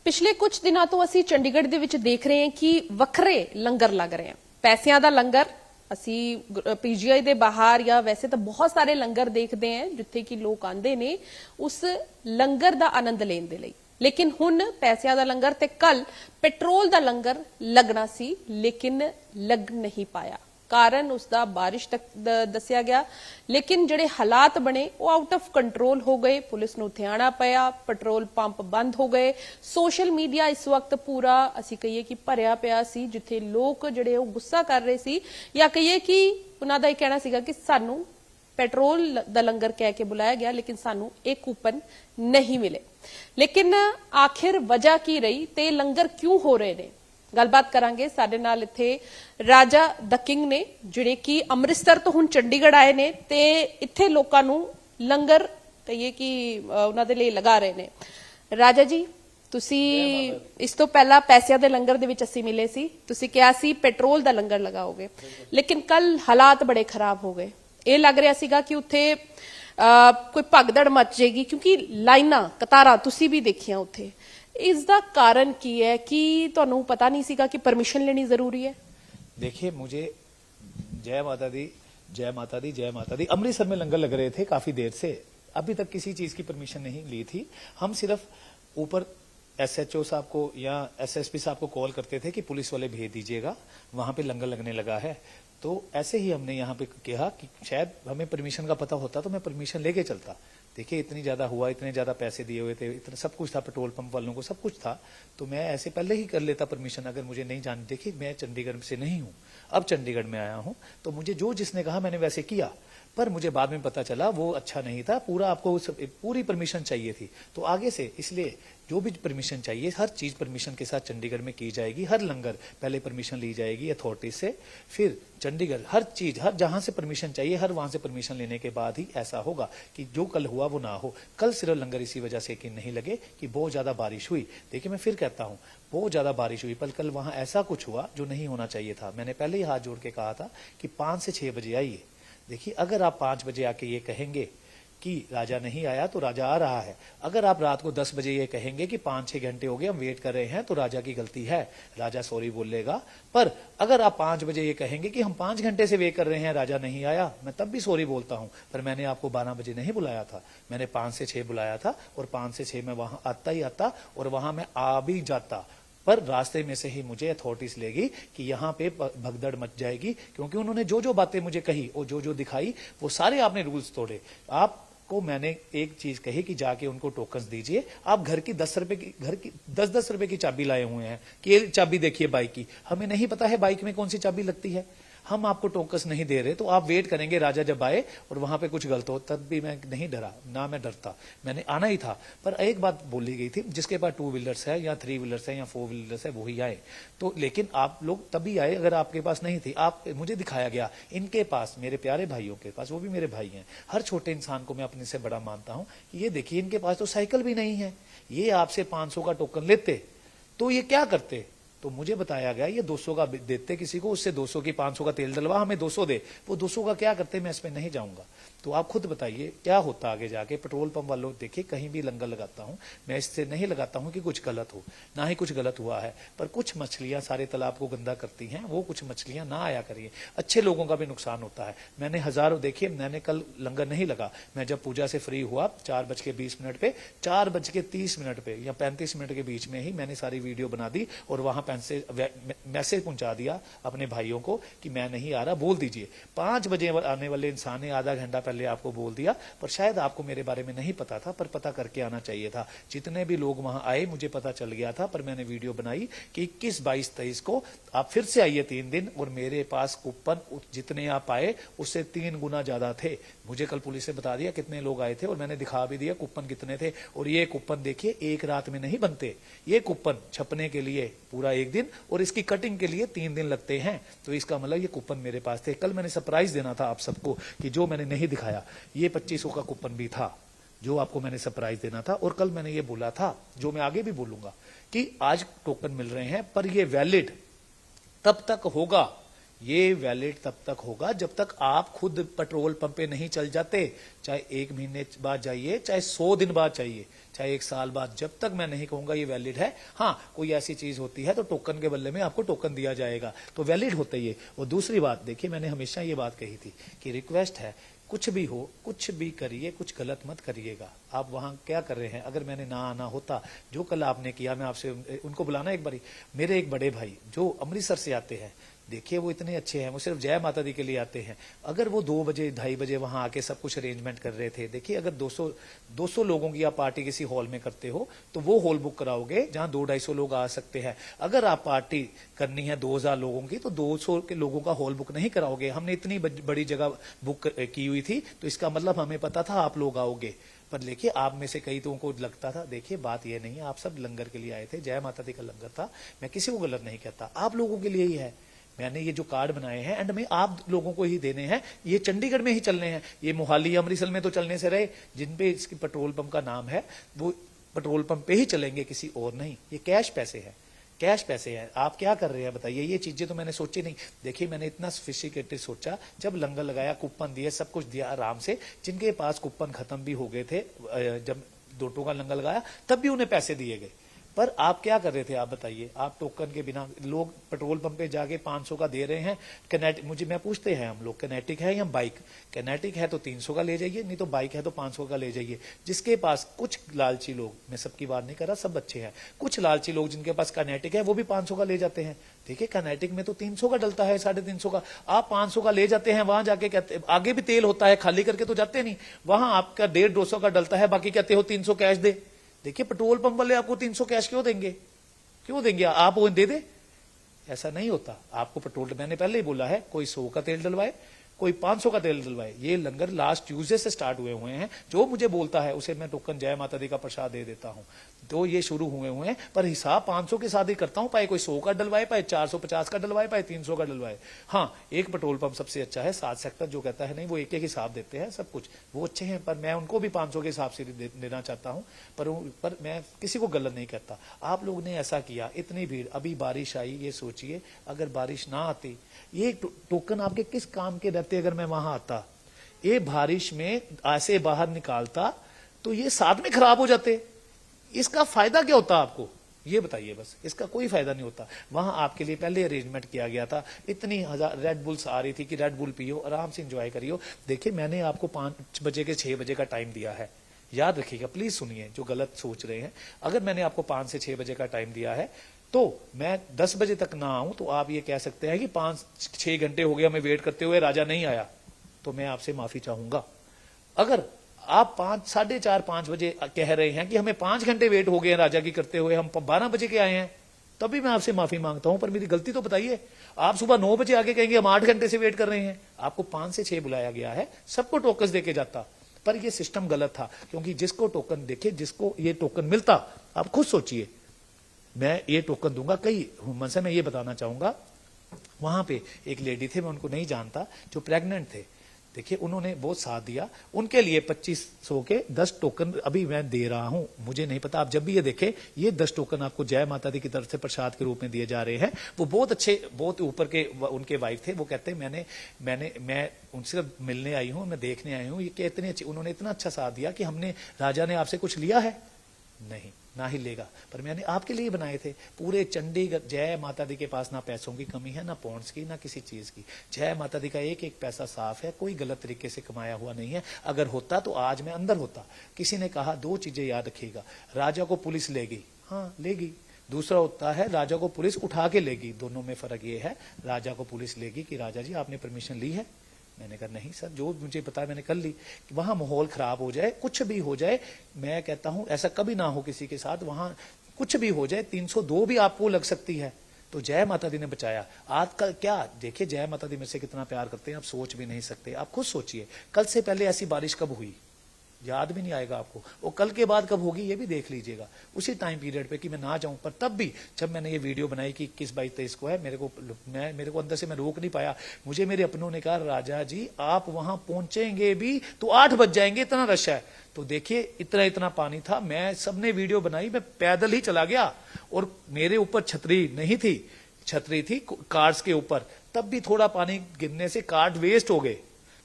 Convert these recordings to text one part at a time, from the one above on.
ਪਿਛਲੇ ਕੁਝ ਦਿਨਾਂ ਤੋਂ ਅਸੀਂ ਚੰਡੀਗੜ੍ਹ ਦੇ ਵਿੱਚ ਦੇਖ ਰਹੇ ਹਾਂ ਕਿ ਵੱਖਰੇ ਲੰਗਰ ਲੱਗ ਰਹੇ ਹਨ। ਪੈਸਿਆਂ ਦਾ ਲੰਗਰ ਅਸੀਂ ਪੀਜੀਆਈ ਦੇ ਬਾਹਰ ਜਾਂ ਵੈਸੇ ਤਾਂ ਬਹੁਤ ਸਾਰੇ ਲੰਗਰ ਦੇਖਦੇ ਹਾਂ ਜਿੱਥੇ ਕਿ ਲੋਕ ਆਉਂਦੇ ਨੇ ਉਸ ਲੰਗਰ ਦਾ ਆਨੰਦ ਲੈਣ ਦੇ ਲਈ। लेकिन हुन पैसों का लंगर ते कल पेट्रोल का लंगर लगना सी लेकिन लग नहीं पाया। कारण उसका बारिश तक दसिया गया, लेकिन जिहड़े हालात बने वो आउट ऑफ कंट्रोल हो गए। पुलिस नूं उत्थे आना पिया, पेट्रोल पंप बंद हो गए। सोशल मीडिया इस वक्त पूरा असीं कहिए कि भरिया पिया सी, जिथे लोग जिहड़े गुस्सा कर रहे सी या कहिए कि उन्हां दा इह कहना सीगा कि सानूं पेट्रोल दा लंगर कह के बुलाया गया लेकिन सानू एक कूपन नहीं मिले। लेकिन आखिर वजह की रही ते लंगर क्यों हो रहे ने, गलबात करांगे। साडे नाल इत्थे राजा द किंग ने जिहड़े कि अमृतसर तो हुण चंडीगढ़ आए ने ते इत्थे लोकां नू लंगर कहिए कि उन्हां दे लई लगा रहे ने। राजा जी तुसी इस तो पहला पैसों के लंगर दे विच असीं मिले सी, तुसी कहा सी पेट्रोल दा लंगर लगाओगे, लेकिन कल हालात बड़े खराब हो गए। ਇਹ ਲੱਗ ਰਿਹਾ ਸੀਗਾ ਕਿ ਉੱਥੇ ਕੋਈ ਭਗਦੜ ਮਚ ਜਾਏਗੀ क्योंकि ਲਾਈਨਾਂ ਕਤਾਰਾਂ ਤੁਸੀਂ ਵੀ ਦੇਖੀਆਂ ਉੱਥੇ। ਇਸ ਦਾ ਕਾਰਨ ਕੀ ਹੈ ਕਿ ਤੁਹਾਨੂੰ ਪਤਾ नहीं ਸੀਗਾ कि परमिशन लेनी जरूरी है? देखिए मुझे जय माता दी जय माता दी जय माता दी। अमृतसर में लंगर लग रहे थे काफी देर से, अभी तक किसी चीज की परमिशन नहीं ली थी। हम सिर्फ ऊपर SHO साहब को या SSP साहब को कॉल करते थे कि पुलिस वाले भेज दीजिएगा, वहां पे लंगर लगने लगा है। तो ऐसे ही हमने यहाँ पे कहा कि शायद हमें परमिशन का पता होता तो मैं परमिशन लेके चलता। देखिए इतनी ज्यादा हुआ, इतने ज्यादा पैसे दिए हुए थे, इतना सब कुछ था, पेट्रोल पंप वालों को सब कुछ था, तो मैं ऐसे पहले ही कर लेता परमिशन अगर मुझे नहीं जान। देखिए मैं चंडीगढ़ से नहीं हूँ, अब चंडीगढ़ में आया हूँ, तो मुझे जो जिसने कहा मैंने वैसे किया, पर मुझे बाद में पता चला वो अच्छा नहीं था। पूरा आपको पूरी परमिशन चाहिए थी, तो आगे से इसलिए जो भी परमिशन चाहिए हर चीज परमिशन के साथ चंडीगढ़ में की जाएगी। हर लंगर पहले परमिशन ली जाएगी अथॉरिटी से, फिर चंडीगढ़ हर चीज हर जहां से परमिशन चाहिए हर वहां से परमिशन लेने के बाद ही ऐसा होगा कि जो कल हुआ वो ना हो। कल सिर्फ लंगर इसी वजह से कि नहीं लगे कि बहुत ज्यादा बारिश हुई। देखिए मैं फिर कहता हूँ बहुत ज्यादा बारिश हुई, पर कल वहां ऐसा कुछ हुआ जो नहीं होना चाहिए था। मैंने पहले ही हाथ जोड़ के कहा था कि 5 से 6 बजे आइए। देखिए अगर आप 5 बजे आके ये कहेंगे कि राजा नहीं आया तो राजा आ रहा है, अगर आप रात को 10 बजे ये कहेंगे कि 5-6 घंटे हो गए हम वेट कर रहे हैं, तो राजा की गलती है, राजा सॉरी बोलेगा। पर अगर आप 5 बजे ये कहेंगे कि हम 5 घंटे से वेट कर रहे हैं राजा नहीं आया, मैं तब भी सॉरी बोलता हूं। पर मैंने आपको 12 बजे नहीं बुलाया था, मैंने 5 से 6 बुलाया था, और 5 से 6 में वहां आता ही आता और वहां मैं आ भी जाता। पर रास्ते में से ही मुझे अथॉरिटीज लेगी कि यहाँ पे भगदड़ मच जाएगी, क्योंकि उन्होंने जो जो बातें मुझे कही और जो जो दिखाई वो सारे आपने रूल्स तोड़े। आपको मैंने एक चीज कही कि जाके उनको टोकन्स दीजिए। आप घर की 10 रुपए की 10 रुपए की चाबी लाए हुए हैं कि ये चाबी देखिए बाइक की, हमें नहीं पता है बाइक में कौन सी चाबी लगती है। हम आपको टोकस नहीं दे रहे, तो आप वेट करेंगे राजा जब आए और वहां पे कुछ गलत हो। तब भी मैं नहीं डरा, ना मैं डरता, मैंने आना ही था। पर एक बात बोली गई थी जिसके पास 2 व्हीलर्स है या 3 व्हीलर्स है या 4 व्हीलर्स है वो ही आए। तो लेकिन आप लोग तभी आए अगर आपके पास नहीं थी। आप मुझे दिखाया गया इनके पास, मेरे प्यारे भाइयों के पास, वो भी मेरे भाई हैं। हर छोटे इंसान को मैं अपने से बड़ा मानता हूं कि ये देखिए इनके पास तो साइकिल भी नहीं है, ये आपसे 500 का टोकन लेते तो ये क्या करते। तो मुझे बताया गया ये 200 का देते किसी को, उससे 200 की 500 का तेल डलवा हमें 200 दे। वो 200 का क्या करते मैं इसमें नहीं जाऊंगा। तो आप खुद बताइए क्या होता आगे जाके। पेट्रोल पंप वालों देखिए कहीं भी लंगर लगाता हूं मैं इससे नहीं लगाता हूं कि कुछ गलत हो, ना ही कुछ गलत हुआ है। पर कुछ मछलियां सारे तालाब को गंदा करती हैं, वो कुछ मछलियां ना आया करिए, अच्छे लोगों का भी नुकसान होता है। मैंने हजारों देखिए, मैंने कल लंगर नहीं लगा, मैं जब पूजा से फ्री हुआ 4:20 पे 4:30 पे या 35 मिनट के बीच में ही मैंने सारी वीडियो बना दी और वहां मैसेज पहुंचा दिया अपने भाइयों को कि मैं नहीं आ रहा, बोल दीजिए। 5 बजे आने वाले इंसान ने आधा घंटा पहले आपको बोल दिया, पर शायद आपको मेरे बारे में नहीं पता था, पर पता करके आना चाहिए था। जितने भी लोग वहां आए मुझे पता चल गया था, पर मैंने वीडियो बनाई कि 21, 22, 23 को आप फिर से आइए 3 दिन, और मेरे पास कूपन जितने आप आए उससे 3 गुना ज्यादा थे। मुझे कल पुलिस ने बता दिया कितने लोग आए थे और मैंने दिखा भी दिया कूपन कितने थे। और ये कूपन देखिए एक रात में नहीं बनते, ये कूपन छपने के लिए पूरा 1 दिन और इसकी कटिंग के लिए 3 दिन लगते हैं। तो इसका मतलब ये कूपन मेरे पास थे। कल मैंने सरप्राइज देना था आप सबको कि जो मैंने नहीं दिखाया, ये 2500 का कूपन भी था जो आपको मैंने सरप्राइज देना था। और कल मैंने ये बोला था, जो मैं आगे भी बोलूंगा, कि आज टोकन मिल रहे हैं पर ये वैलिड तब तक होगा ये वैलिड तब तक होगा जब तक आप खुद पेट्रोल पंप पे नहीं चल जाते, चाहे 1 महीने बाद जाइए, चाहे 100 दिन बाद चाहिए, चाहे 1 साल बाद, जब तक मैं नहीं कहूंगा ये वैलिड है। हाँ, कोई ऐसी चीज होती है तो टोकन के बदले में आपको टोकन दिया जाएगा, तो वैलिड होता ही है। और दूसरी बात देखिए, मैंने हमेशा ये बात कही थी कि रिक्वेस्ट है, कुछ भी हो, कुछ भी करिए, कुछ गलत मत करिएगा। आप वहां क्या कर रहे हैं, अगर मैंने ना आना होता, जो कल आपने किया, मैं आपसे उनको बुलाना एक बारी। मेरे एक बड़े भाई जो अमृतसर से आते हैं, देखिए वो इतने अच्छे हैं, वो सिर्फ जय माता दी के लिए आते हैं। अगर वो 2 बजे 2:30 बजे वहां आके सब कुछ अरेंजमेंट कर रहे थे, देखिए अगर 200 लोगों की आप पार्टी किसी हॉल में करते हो तो वो हॉल बुक कराओगे जहां 200-250 लोग आ सकते हैं। अगर आप पार्टी करनी है 2000 लोगों की तो 200 के लोगों का हॉल बुक नहीं कराओगे। हमने इतनी बड़ी जगह बुक की हुई थी, तो इसका मतलब हमें पता था आप लोग आओगे। पर देखिए, आप में से कई लोगों को लगता था, देखिए बात ये नहीं है, आप सब लंगर के लिए आए थे, जय माता दी का लंगर था, मैं किसी को गलत नहीं कहता, आप लोगों के लिए ही है। मैंने ये जो कार्ड बनाए हैं एंड में आप लोगों को ही देने हैं, ये चंडीगढ़ में ही चलने हैं, ये मोहाली अमृतसर में तो चलने से रहे। जिन पे इसकी पेट्रोल पंप का नाम है वो पेट्रोल पंप पे ही चलेंगे, किसी और नहीं। ये कैश पैसे है, कैश पैसे हैं। आप क्या कर रहे हैं बताइए, ये चीजें तो मैंने सोची नहीं। देखिए, मैंने इतना सोफिस्टिकेटेड सोचा, जब लंगर लगाया, कूपन दिए, सब कुछ दिया आराम से। जिनके पास कूपन खत्म भी हो गए थे, जब 2 का लंगर लगाया तब भी उन्हें पैसे दिए गए। पर आप क्या कर रहे थे, आप बताइए। आप टोकन के बिना, लोग पेट्रोल पंप पे जाके 500 का दे रहे हैं। कैनेटिक, मुझे मैं पूछते हैं हम लोग, कैनेटिक है या बाइक? कैनेटिक है तो 300 का ले जाइए, नहीं तो बाइक है तो 500 का ले जाइए। जिसके पास, कुछ लालची लोग, मैं सबकी बात नहीं कर रहा, सब अच्छे हैं, कुछ लालची लोग जिनके पास कैनेटिक है वो भी 500 का ले जाते हैं। देखिए, कैनेटिक में तो 300 का डलता है, 350 का, आप 500 का ले जाते हैं। वहां जाके कहते, आगे भी तेल होता है, खाली करके तो जाते नहीं, वहां आपका 150-200 का डलता है, बाकी कहते हो 300 कैश दे। देखिए, पेट्रोल पंप वाले आपको 300 कैश क्यों देंगे, क्यों देंगे? आप वो दे दे, ऐसा नहीं होता। आपको पेट्रोल, मैंने पहले ही बोला है, कोई 100 का तेल डलवाए, कोई 500 का तेल डलवाए। ये लंगर लास्ट ट्यूसडे से स्टार्ट हुए हैं। जो मुझे बोलता है उसे मैं टोकन जय माता दी का प्रसाद दे देता हूं। तो ये शुरू हुए हैं, पर हिसाब 500 के साथ ही करता हूं, पाए कोई 100 का डलवाए, पाए 450 का डलवाए, पाए 300 का डलवाए। हाँ, एक पेट्रोल पंप सबसे अच्छा है, 7 सेक्टर, जो कहता है नहीं वो एक एक हिसाब देते हैं, सब कुछ वो अच्छे हैं, पर मैं उनको भी 500 के हिसाब से देना चाहता हूं। पर मैं किसी को गलत नहीं कहता। आप लोग ने ऐसा किया, इतनी भीड़, अभी बारिश आई, ये सोचिए अगर बारिश ना आती, ये टोकन आपके किस काम के रहते अगर मैं वहां आता? ये बारिश में ऐसे बाहर निकालता तो ये साथ में खराब हो जाते। इसका फायदा क्या होता आपको, ये बताइए बस। इसका कोई फायदा नहीं होता। वहां आपके लिए पहले अरेंजमेंट किया गया था, इतनी हजार रेड बुल्स आ रही थी कि रेड बुल पियो, आराम से एंजॉय करियो। देखिए, मैंने आपको 5 बजे के 6 बजे का टाइम दिया है, याद रखिएगा, प्लीज सुनिए जो गलत सोच रहे हैं। अगर मैंने आपको 5 से 6 बजे का टाइम दिया है तो मैं 10 बजे तक ना आऊं तो आप ये कह सकते हैं कि 5-6 घंटे हो गया हमें वेट करते हुए, राजा नहीं आया, तो मैं आपसे माफी चाहूंगा। अगर आप 4:30-5 बजे कह रहे हैं कि हमें 5 घंटे वेट हो गए हैं राजा की करते हुए, हम 12 बजे के आए हैं, तभी मैं आपसे माफी मांगता हूं, पर मेरी गलती तो बताइए। आप सुबह 9 बजे आके कहेंगे हम 8 घंटे से वेट कर रहे हैं। आपको 5 से 6 बुलाया गया है, सबको टोकन देके जाता, पर यह सिस्टम गलत था। क्योंकि जिसको टोकन, देखिए जिसको ये टोकन मिलता, आप खुद सोचिए, मैं ये टोकन दूंगा। कई मन से मैं ये बताना चाहूंगा, वहां पे एक लेडी थे, मैं उनको नहीं जानता, जो प्रेग्नेंट थे। देखिए, उन्होंने बहुत साथ दिया, उनके लिए 2500 के 10 टोकन अभी मैं दे रहा हूं। मुझे नहीं पता, आप जब भी ये देखें, ये 10 टोकन आपको जय माता दी की तरफ से प्रसाद के रूप में दिए जा रहे हैं। वो बहुत अच्छे, बहुत ऊपर के उनके वाइफ थे, वो कहते हैं मैं उनसे मिलने आई हूं, मैं देखने आई हूं, ये इतने अच्छे, उन्होंने इतना अच्छा साथ दिया कि हमने, राजा ने आपसे कुछ लिया है नहीं, ना ही लेगा, पर मैंने आपके लिए बनाए थे। पूरे चंडीगढ़ जय माता दी के पास ना पैसों की कमी है, ना पॉइंट्स की, ना किसी चीज की। जय माता दी का एक एक पैसा साफ है, कोई गलत तरीके से कमाया हुआ नहीं है। अगर होता तो आज मैं अंदर होता। किसी ने कहा, 2 चीजें याद रखिएगा, राजा को पुलिस लेगी, हाँ लेगी। दूसरा होता है राजा को पुलिस उठा के लेगी। दोनों में फर्क ये है, राजा को पुलिस लेगी कि राजा जी आपने परमिशन ली है। मैंने कहा नहीं सर, जो मुझे पता है मैंने कर ली। वहां माहौल खराब हो जाए, कुछ भी हो जाए, मैं कहता हूं ऐसा कभी ना हो किसी के साथ। वहां कुछ भी हो जाए, 302 भी आपको लग सकती है, तो जय माता दी ने बचाया। आज कल क्या देखिए, जय माता दी मेरे से कितना प्यार करते हैं आप सोच भी नहीं सकते। आप खुद सोचिए, कल से पहले ऐसी बारिश कब हुई, याद भी नहीं आएगा आपको। और कल के बाद कब होगी ये भी देख लीजिएगा, उसी टाइम पीरियड पे कि मैं ना जाऊं। पर तब भी जब मैंने ये वीडियो बनाई कि 21-22-23 को है, मेरे को अंदर से मैं रोक नहीं पाया। मुझे मेरे अपनों ने कहा, राजा जी आप वहां पहुंचेंगे भी तो 8 बज जाएंगे, इतना रश है। तो देखिए, इतना पानी था, मैं सबने वीडियो बनाई, मैं पैदल ही चला गया। और मेरे ऊपर छतरी नहीं थी, छतरी थी कार्स के ऊपर, तब भी थोड़ा पानी गिरने से कार्ड वेस्ट हो गए।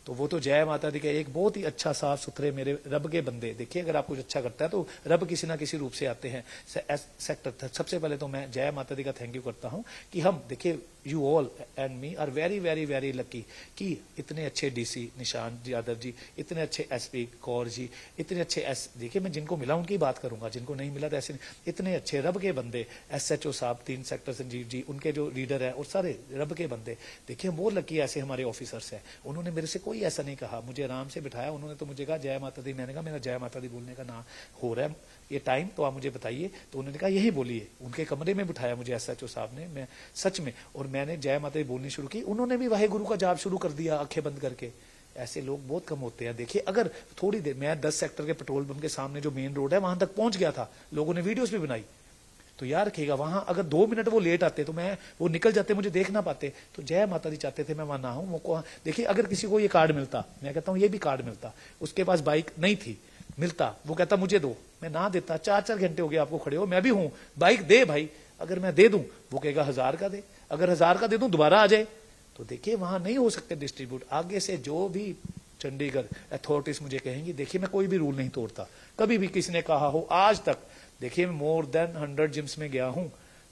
तो वो तो जय माता दी का एक बहुत ही अच्छा साफ सुथरे मेरे रब के बंदे। देखिए अगर आप कुछ अच्छा करता है तो रब किसी ना किसी रूप से आते हैं। सेक्टर सबसे पहले तो मैं जय माता दी का थैंक यू करता हूं कि हम देखिए you all and me are very very very lucky कि इतने अच्छे डीसी निशांत यादव जी, इतने अच्छे एसपी कौर जी, इतने अच्छे देखिए मैं जिनको मिला उनकी बात करूंगा, जिनको नहीं मिला तो ऐसे नहीं, इतने अच्छे रब के बंदे, एसएचओ साहब 3 सेक्टर संजीव जी, उनके जो लीडर है और सारे रब के बंदे। देखिए बहुत लकी ऐसे हमारे ऑफिसर्स हैं। उन्होंने मेरे से कोई ऐसा नहीं कहा, मुझे आराम से बिठाया। उन्होंने तो मुझे कहा जय माता दी। मैंने कहा मेरा जय माता दी बोलने का ना हो रहा है ये टाइम, तो आप मुझे बताइए। तो उन्होंने कहा यही बोलिए। उनके कमरे में बिठाया मुझे एसएचओ साहब ने, मैं सच में, और मैंने जय माता दी बोलनी शुरू की। उन्होंने भी वाहे गुरु का जाप शुरू कर दिया आंखें बंद करके। ऐसे लोग बहुत कम होते हैं। देखिए अगर थोड़ी देर, मैं 10 सेक्टर के पेट्रोल पंप के सामने जो मेन रोड है वहां तक पहुंच गया था, लोगों ने वीडियोस भी बनाई। तो यार रखेगा वहां अगर 2 मिनट वो लेट आते तो मैं वो निकल जाते, मुझे देख ना पाते। तो जय माता दी चाहते थे मैं वहां ना हूं। वो देखिए अगर किसी को ये कार्ड मिलता, मैं कहता हूं ये भी कार्ड मिलता, उसके पास बाइक नहीं थी, मिलता, वो कहता मुझे दो, मैं ना देता। 4-4 घंटे हो गए आपको खड़े हो, मैं भी हूं, बाइक दे भाई। अगर मैं दे दूं वो कहेगा 1000 का दे, अगर 1000 का दे दूं दोबारा आ जाए। तो देखिए वहां नहीं हो सकते डिस्ट्रीब्यूट। आगे से जो भी चंडीगढ़ अथॉरिटीज मुझे कहेंगी, देखिए मैं कोई भी रूल नहीं तोड़ता, कभी भी किसी ने कहा हो आज तक। देखिए मैं मोर देन 100 जिम्स में गया हूं।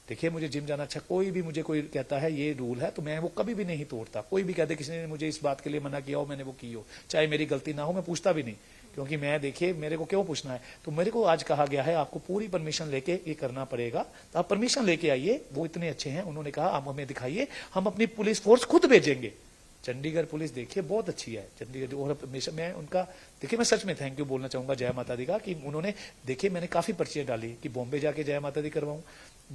देखिए मुझे जिम जाना अच्छा, कोई भी मुझे कोई कहता है ये रूल है तो मैं वो कभी भी नहीं तोड़ता। कोई भी कहते किसी ने मुझे इस बात के लिए मना किया हो, मैंने वो की हो, चाहे मेरी गलती ना हो, मैं पूछता भी नहीं, क्योंकि मैं देखिए मेरे को क्यों पूछना है। तो मेरे को आज कहा गया है आपको पूरी परमिशन लेके ये करना पड़ेगा, तो आप परमिशन लेके आइए। वो इतने अच्छे हैं, उन्होंने कहा आप हमें दिखाइए, हम अपनी पुलिस फोर्स खुद भेजेंगे। चंडीगढ़ पुलिस देखिए बहुत अच्छी है चंडीगढ़। और हमेशा मैं उनका देखिए मैं सच में थैंक यू बोलना चाहूंगा जय माता दी का, कि उन्होंने देखिए मैंने काफी पर्चियां डाली कि बॉम्बे जाके जय माता दी करवाऊं,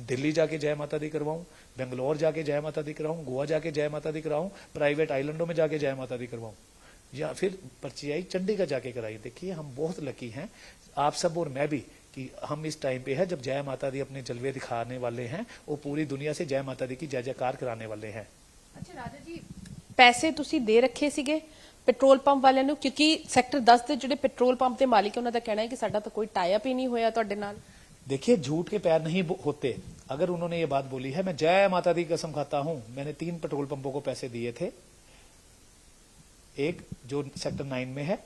दिल्ली जाके जय माता दी करवाऊं, बेंगलोर जाके जय माता दी कराऊं, गोवा जाके जय माता दी कराऊं, प्राइवेट आइलैंडों में जाके जय माता दी करवाऊं, या फिर पर्ची आई चंडीगढ़ जाके कराई। देखिए हम बहुत लकी हैं आप सब और मैं भी, कि हम इस टाइम पे है जब जय माता दी अपने जलवे दिखाने वाले हैं, वो पूरी दुनिया से जय माता दी की जय जयकार कराने वाले हैं। ਅੱਛਾ ਰਾਜਾ ਜੀ, ਪੈਸੇ ਤੁਸੀਂ ਦੇ ਰੱਖੇ ਸੀਗੇ ਪੈਟਰੋਲ ਪੰਪ ਵਾਲਿਆਂ ਨੂੰ, ਕਿਉਂਕਿ ਸੈਕਟਰ 10 ਦੇ ਜਿਹੜੇ ਪੈਟਰੋਲ ਪੰਪ ਦੇ ਮਾਲਿਕ ਉਹਨਾਂ ਦਾ ਕਹਿਣਾ ਹੈ ਕਿ ਸਾਡਾ ਤਾਂ ਕੋਈ ਟਾਈ ਅਪ ਹੀ ਨਹੀਂ ਹੋਇਆ ਤੁਹਾਡੇ ਨਾਲ। देखिए झूठ के पैर नहीं होते। अगर उन्होंने ये बात बोली है, मैं जय माता दी कसम खाता हूं, मैंने 3 पेट्रोल पंपों को पैसे दिए थे। एक जो सेक्टर 9 में है,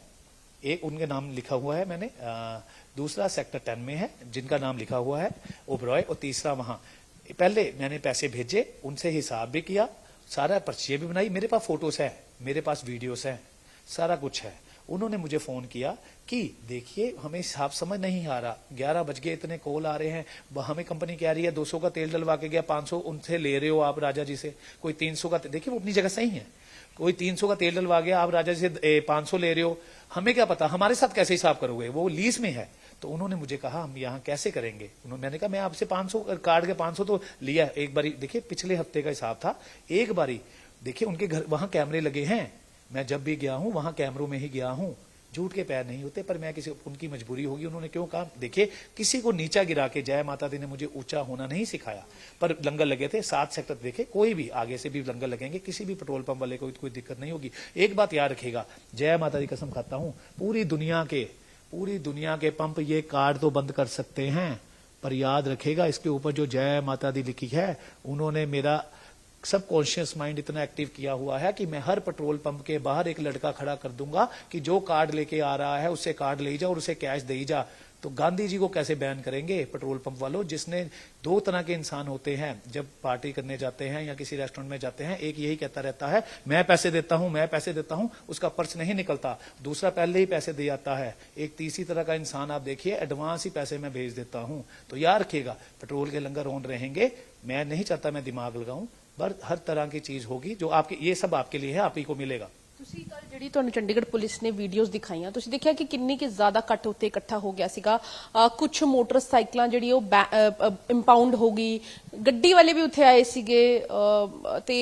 एक उनके नाम लिखा हुआ है मैंने, दूसरा सेक्टर 10 में है जिनका नाम लिखा हुआ है ओबरॉय, और तीसरा वहां। पहले मैंने पैसे भेजे, उनसे हिसाब भी किया, सारा पर्चियां भी बनाई, मेरे पास फोटोज है, मेरे पास वीडियोस है, सारा कुछ है। उन्होंने मुझे फोन किया कि देखिए हमें हिसाब समझ नहीं आ रहा, 11 बज गए, इतने कॉल आ रहे हैं, हमें कंपनी कह रही है 200 का तेल डलवा के गया, 500 उनसे ले रहे हो आप राजा जी से, कोई 300 का, देखिए वो अपनी जगह सही है, कोई 300 का तेल डलवा गया, आप राजा जी से 500 ले रहे हो, हमें क्या पता, हमारे साथ कैसे हिसाब करोगे, वो लीज में है। तो उन्होंने मुझे कहा हम यहाँ कैसे करेंगे। मैंने कहा मैं आपसे 500 कार्ड के 500 तो लिया एक बारी। देखिए पिछले हफ्ते का हिसाब था, एक बारी देखिए उनके घर वहां कैमरे लगे हैं, मैं जब भी गया हूं वहां कैमरों में ही गया हूं। झूठ के पैर नहीं होते, पर मैं किसी, उनकी मजबूरी होगी, उन्होंने क्यों कहा। देखिए किसी को नीचा गिरा के जय माता दी ने मुझे ऊंचा होना नहीं सिखाया, पर लंगर लगे थे 7 सेक्टर। देखे कोई भी आगे से भी लंगर लगेंगे, किसी भी पेट्रोल पंप वाले को कोई दिक्कत नहीं होगी। एक बात याद रखेगा, जय माता दी कसम खाता हूं, पूरी दुनिया के पंप ये कार्ड तो बंद कर सकते हैं, पर याद रखेगा इसके ऊपर जो जय माता दी लिखी है, उन्होंने मेरा सबकॉन्शियस माइंड इतना एक्टिव किया हुआ है कि मैं हर पेट्रोल पंप के बाहर एक लड़का खड़ा कर दूंगा कि जो कार्ड लेके आ रहा है उससे कार्ड ले जा और उसे कैश दे जा। तो गांधी जी को कैसे बैन करेंगे पेट्रोल पंप वालों, जिसने 2 तरह के इंसान होते हैं जब पार्टी करने जाते हैं या किसी रेस्टोरेंट में जाते हैं। एक यही कहता रहता है मैं पैसे देता हूं, उसका पर्स नहीं निकलता, दूसरा पहले ही पैसे दे जाता है। एक तीसरी तरह का इंसान आप देखिए, एडवांस ही पैसे मैं भेज देता हूं। तो याद रखिएगा पेट्रोल के लंगर ऑन रहेंगे। मैं नहीं चाहता मैं दिमाग लगाऊं, पर हर तरह की चीज होगी जो आपके, ये सब आपके लिए है, आप ही को मिलेगा। ਤੁਸੀਂ ਕੱਲ ਜਿਹੜੀ ਤੁਹਾਨੂੰ ਚੰਡੀਗੜ੍ਹ ਪੁਲਿਸ ਨੇ ਵੀਡੀਓਜ਼ ਦਿਖਾਈਆਂ, ਤੁਸੀਂ ਦੇਖਿਆ ਕਿ ਕਿੰਨੀ ਕਿ ਜ਼ਿਆਦਾ ਇਕੱਠ ਉੱਤੇ ਇਕੱਠਾ ਹੋ ਗਿਆ ਸੀਗਾ। ਕੁਝ ਮੋਟਰਸਾਈਕਲਾਂ ਜਿਹੜੀ ਉਹ ਇੰਪਾਊਂਡ ਹੋ ਗਈ, ਗੱਡੀ ਵਾਲੇ ਵੀ ਉੱਥੇ ਆਏ ਸੀਗੇ, ਤੇ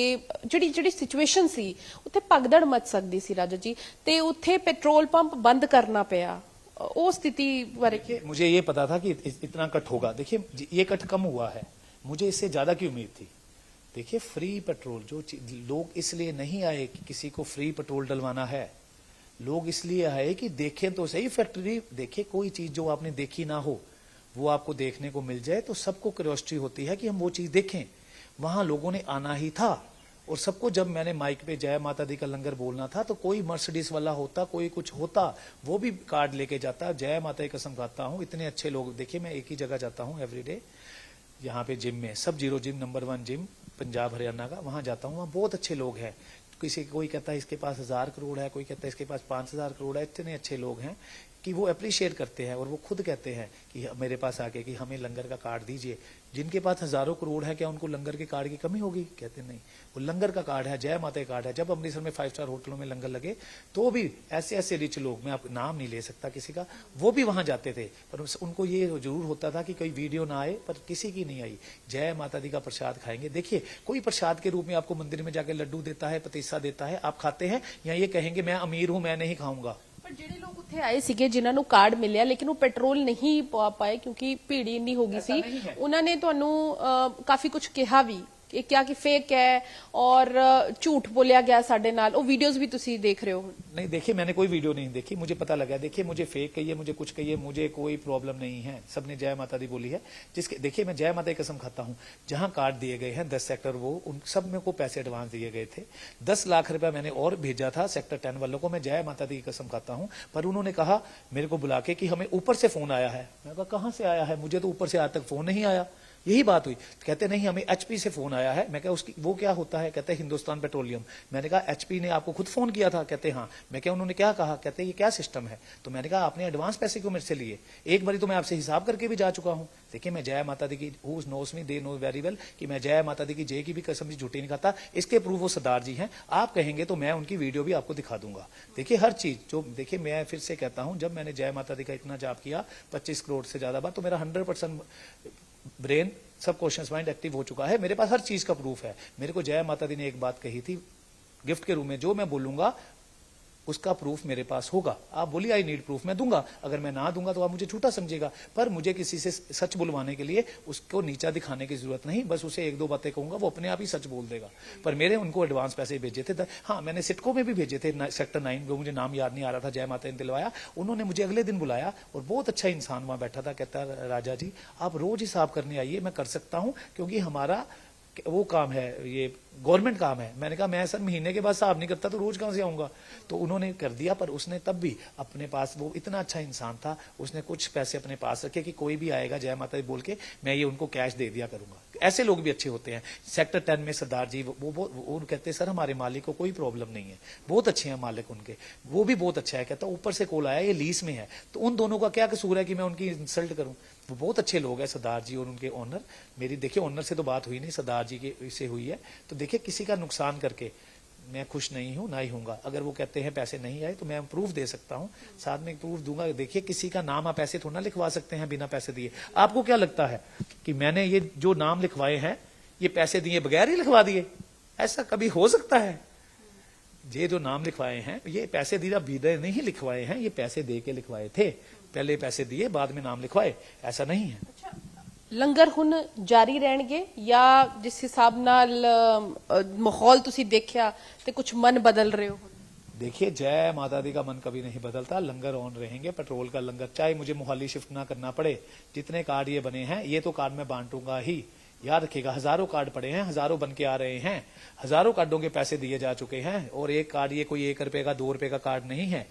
ਜਿਹੜੀ ਸਿਚੁਏਸ਼ਨ ਸੀ ਉੱਥੇ ਭਗਦੜ ਮਚ ਸਕਦੀ ਸੀ ਰਾਜਾ ਜੀ, ਤੇ ਉੱਥੇ ਪੈਟਰੋਲ ਪੰਪ ਬੰਦ ਕਰਨਾ ਪਿਆ। ਉਹ ਸਥਿਤੀ ਬਾਰੇ मुझे ये पता था कि इतना कट होगा। देखिए ये कट कम हुआ है, मुझे इससे ज्यादा की उम्मीद थी। देखिए फ्री पेट्रोल, जो लोग इसलिए नहीं आए कि किसी को फ्री पेट्रोल डलवाना है, लोग इसलिए आए कि देखें तो सही फैक्ट्री। देखिए कोई चीज जो आपने देखी ना हो वो आपको देखने को मिल जाए तो सबको क्यूरियोसिटी होती है कि हम वो चीज देखें। वहां लोगों ने आना ही था, और सबको जब मैंने माइक पे जय माता दी का लंगर बोलना था तो कोई मर्सिडीज वाला होता, कोई कुछ होता, वो भी कार्ड लेके जाता, जय माता की कसम खाता हूं इतने अच्छे लोग। देखिए मैं एक ही जगह जाता हूं एवरीडे, यहाँ पे जिम में, सब zero gym, number 1 gym Punjab Haryana का, वहां जाता हूँ, वहां बहुत अच्छे लोग हैं। कोई कहता है इसके पास 1000 करोड़ है, कोई कहता है इसके पास 5000 करोड़ है। इतने अच्छे लोग हैं कि वो अप्रिशिएट करते हैं और वो खुद कहते हैं कि मेरे पास आके कि हमें लंगर का कार्ड दीजिए। जिनके पास हजारों करोड़ है, क्या उनको लंगर के कार्ड की कमी होगी? कहते नहीं, वो लंगर का कार्ड है, जय माता का कार्ड है। जब अमृतसर में 5 स्टार होटलों में लंगर लगे तो भी ऐसे ऐसे रिच लोग, मैं आप नाम नहीं ले सकता किसी का, वो भी वहां जाते थे, पर उनको ये जरूर होता था कि कोई वीडियो ना आए, पर किसी की नहीं आई। जय माता दी का प्रसाद खाएंगे। देखिए कोई प्रसाद के रूप में आपको मंदिर में जाके लड्डू देता है, पतीसा देता है, आप खाते हैं, या ये कहेंगे मैं अमीर हूं मैं नहीं खाऊंगा। ਪਰ ਜਿਹੜੇ ਲੋਕ ਉੱਥੇ ਆਏ ਸੀਗੇ ਜਿਨ੍ਹਾਂ ਨੂੰ ਕਾਰਡ ਮਿਲਿਆ ਲੇਕਿਨ ਉਹ ਪੈਟਰੋਲ ਨਹੀਂ ਪਵਾ ਪਾਏ ਕਿਉਂਕਿ ਭੀੜ ਇੰਨੀ ਹੋ ਗਈ ਸੀ, ਉਹਨਾਂ ਨੇ ਤੁਹਾਨੂੰ ਕਾਫੀ ਕੁਝ ਕਿਹਾ ਵੀ कि क्या कि फेक है और झूठ बोलिया गया साडे नाल, वो वीडियोस भी तुसी देख रहे हो? नहीं देखिए, मैंने कोई वीडियो नहीं देखी, मुझे पता लगा। देखिए मुझे फेक कहिए, मुझे कुछ कहिए, मुझे कोई प्रॉब्लम नहीं है। सबने जय माता दी बोली है, जिसके देखिए मैं जय माता की कसम खाता हूं, जहां कार्ड दिए गए हैं 10 सेक्टर, वो उन सब में को पैसे एडवांस दिए गए थे। 10 लाख रुपया मैंने और भेजा था सेक्टर 10 वालों को। मैं जय माता दी की कसम खाता हूं, पर उन्होंने कहा मेरे को बुला के कि हमें ऊपर से फोन आया है। मैं कहा कहां से आया है, मुझे तो ऊपर से आज तक फोन नहीं आया। यही बात हुई। कहते नहीं हमें एचपी से फोन आया है। मैं क्या उसकी वो क्या होता है? कहते हिंदुस्तान पेट्रोलियम। मैंने कहा एचपी ने आपको खुद फोन किया था? कहते हाँ। मैं क्या उन्होंने क्या कहा? कहते ये क्या सिस्टम है? तो मैंने कहा आपने एडवांस पैसे क्यों मेरे से लिए? एक बारी तो मैं आपसे हिसाब करके भी जा चुका हूं। देखिए मैं जय माता दी की, who knows me they know very well, कि मैं जय माता दी की जय की भी कसम भी झूठी नहीं खाता। इसके प्रूफ वो सरदार जी हैं। आप कहेंगे तो मैं उनकी वीडियो भी आपको दिखा दूंगा। देखिए हर चीज जो, देखिए मैं फिर से कहता हूं, जब मैंने जय माता दी का इतना जाप किया 25 करोड़ से ज्यादा बार, तो मेरा 100% ब्रेन सबकॉन्शियस माइंड एक्टिव हो चुका है। मेरे पास हर चीज का प्रूफ है। मेरे को जय माता दी ने एक बात कही थी गिफ्ट के रूप में, जो मैं बोलूंगा उसका प्रूफ मेरे पास होगा। आप बोलिए आई नीड प्रूफ, मैं दूंगा। अगर मैं ना दूंगा तो आप मुझे झूठा समझेगा, पर मुझे किसी से सच बुलवाने के लिए उसको नीचा दिखाने की जरूरत नहीं। बस उसे 1-2 बातें कहूंगा, वो अपने आप ही सच बोल देगा। पर मेरे उनको एडवांस पैसे भेजे थे। हाँ मैंने सिटको में भी भेजे थे, सेक्टर 9, वो मुझे नाम याद नहीं आ रहा था, जय माता ने दिलवाया। उन्होंने मुझे अगले दिन बुलाया और बहुत अच्छा इंसान वहां बैठा था। कहता राजा जी आप रोज हिसाब करने आइए, मैं कर सकता हूं, क्योंकि हमारा वो काम है, ये गवर्नमेंट काम है। मैंने कहा मैं सर महीने के बाद हिसाब नहीं करता तो रोज कहां से आऊंगा? तो उन्होंने कर दिया, पर उसने तब भी अपने पास, वो इतना अच्छा इंसान था, उसने कुछ पैसे अपने पास रखे कि कोई भी आएगा जय माता दी बोल के मैं ये उनको कैश दे दिया करूंगा। ऐसे लोग भी अच्छे होते हैं। सेक्टर 10 में सरदार जी वो कहते सर हमारे मालिक को कोई प्रॉब्लम नहीं है, बहुत अच्छे हैं मालिक उनके, वो भी बहुत अच्छा है। कहता ऊपर से कॉल आया ये लीज में है, तो उन दोनों का क्या कसूर है कि मैं उनकी इंसल्ट करूं? वो बहुत अच्छे लोग हैं सरदार जी और उनके ओनर। मेरी देखिए ओनर से तो बात हुई नहीं, सरदार जी के से हुई है। तो देखिए किसी का नुकसान करके मैं खुश नहीं हूं, ना ही हूंगा। अगर वो कहते हैं पैसे नहीं आए तो मैं प्रूफ दे सकता हूं, साथ में प्रूफ दूंगा। देखिए किसी का नाम आप ऐसे थोड़ा ना लिखवा सकते हैं बिना पैसे दिए। आपको क्या लगता है कि मैंने ये जो नाम लिखवाए हैं ये पैसे दिए बगैर ही लिखवा दिए? ऐसा कभी हो सकता है? ये जो नाम लिखवाए हैं ये पैसे दिए बीदे नहीं लिखवाए हैं, ये पैसे दे के लिखवाए थे। पहले पैसे दिए बाद में नाम लिखवाए, ऐसा नहीं है। ਲੰਗਰ ਹੁਣ ਜਾਰੀ ਰਹਿਣਗੇ ਜਾਂ ਜਿਸ ਹਿਸਾਬ ਨਾਲ ਮਾਹੌਲ ਤੁਸੀਂ ਦੇਖਿਆ ਤੇ ਕੁਝ ਮਨ ਬਦਲ ਰਹੇ ਹੋ? देखिए जय माता दी का मन कभी नहीं बदलता। लंगर ऑन रहेंगे, पेट्रोल का लंगर, चाहे मुझे मोहाली शिफ्ट ना करना पड़े। जितने कार्ड ये बने हैं ये तो कार्ड मैं बांटूंगा ही, याद रखिएगा। हजारों कार्ड पड़े हैं, हजारों बन के आ रहे हैं, हजारों कार्डों के पैसे दिए जा चुके हैं। और एक कार्ड ये कोई 1 रुपए का 2 रुपए का कार्ड नहीं है,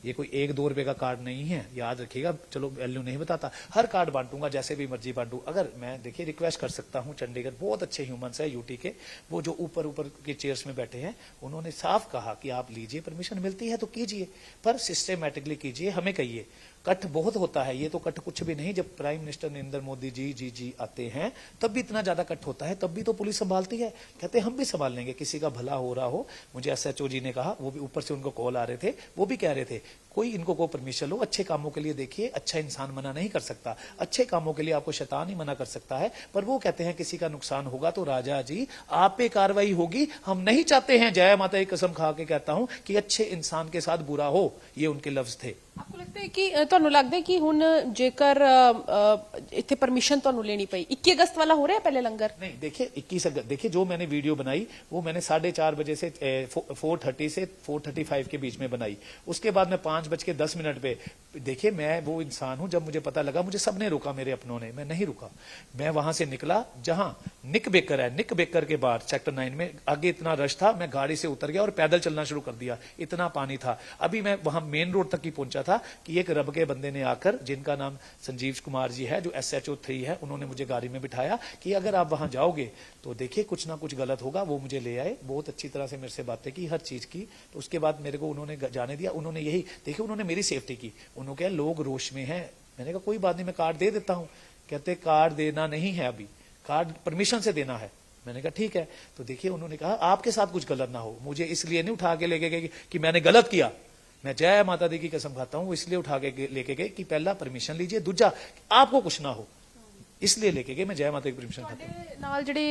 ये कोई 1-2 रुपए का कार्ड नहीं है, याद रखिएगा। चलो वैल्यू नहीं बताता, हर कार्ड बांटूंगा जैसे भी मर्जी बांटू। अगर मैं देखिए रिक्वेस्ट कर सकता हूं, चंडीगढ़ बहुत अच्छे ह्यूमंस है यूटी के, वो जो ऊपर ऊपर के चेयर्स में बैठे हैं, उन्होंने साफ कहा कि आप लीजिए, परमिशन मिलती है तो कीजिए, पर सिस्टमेटिकली कीजिए। हमें कहिए कट बहुत होता है, ये तो कट कुछ भी नहीं। जब प्राइम मिनिस्टर नरेंद्र मोदी जी आते हैं तब भी इतना ज्यादा कट होता है, तब भी तो पुलिस संभालती है। कहते हम भी संभाल लेंगे, किसी का भला हो रहा हो। मुझे एसएचओ जी ने कहा, वो भी ऊपर से उनको कॉल आ रहे थे, वो भी कह रहे थे कोई इनको को परमिशन लो, अच्छे कामों के लिए देखिए। अच्छा इंसान मना नहीं कर सकता, अच्छे कामों के लिए आपको शैतान ही मना कर सकता है। पर वो कहते हैं किसी का नुकसान होगा तो राजा जी आप पे कार्रवाई होगी, हम नहीं चाहते हैं। जय माता की कसम खा के कहता हूं कि अच्छे इंसान के साथ बुरा हो, ये उनके लफ्ज थे। आपको लगता है कि ਤੁਹਾਨੂੰ ਲੱਗਦਾ है कि ਹੁਣ ਜੇਕਰ ਇੱਥੇ परमिशन ਤੁਹਾਨੂੰ लेनी पई 21 अगस्त वाला हो रहा है पहले लंगर? नहीं देखिए 21 अगस्त, देखिए जो मैंने वीडियो बनाई वो मैंने 4:30 बजे से 4:30 से 4:35 के बीच में बनाई। उसके बाद मैं 5:10 पे देखिए मैं वो इंसान हूं, जब मुझे पता लगा, मुझे सबने रोका, मेरे अपनों ने, मैं नहीं रुका। मैं वहां से निकला जहां निक बेकर है, निक बेकर के बाद सेक्टर 9 में आगे इतना रश था, मैं गाड़ी से उतर गया और पैदल चलना शुरू कर दिया, इतना पानी था। अभी मैं वहां मेन रोड तक ही पहुंचा था कि एक रब के बंदे ने आकर, जिनका नाम संजीव कुमार जी है, जो SHO 3 है, उन्होंने मुझे गाड़ी में बिठाया कि अगर आप वहां जाओगे तो देखिए कुछ ना कुछ गलत होगा। वो मुझे ले आए, बहुत अच्छी तरह से मेरे से बातें की, हर चीज की। तो उसके बाद मेरे को उन्होंने जाने दिया। उन्होंने यही देखिए, उन्होंने मेरी सेफ्टी की। उन्होंने कहा लोग रोश में हैं। मैंने कहा कोई बात नहीं, मैं कार्ड दे देता हूं। कहते कार्ड देना नहीं है, अभी कार्ड परमिशन से देना है। मैंने कहा ठीक है। तो देखिए उन्होंने कहा आपके साथ कुछ गलत ना हो। मुझे इसलिए नहीं उठा के लेके गए कि मैंने गलत किया, मैं जय माता दी की कसम खाता हूं, इसलिए उठा के लेके गए कि पहला परमिशन लीजिए, दूजा आपको कुछ ना हो, इसलिए लेके गए। मैं जय माता की परमिशन खाता हूं। ਤੁਹਾਡੇ ਨਾਲ ਜਿਹੜੇ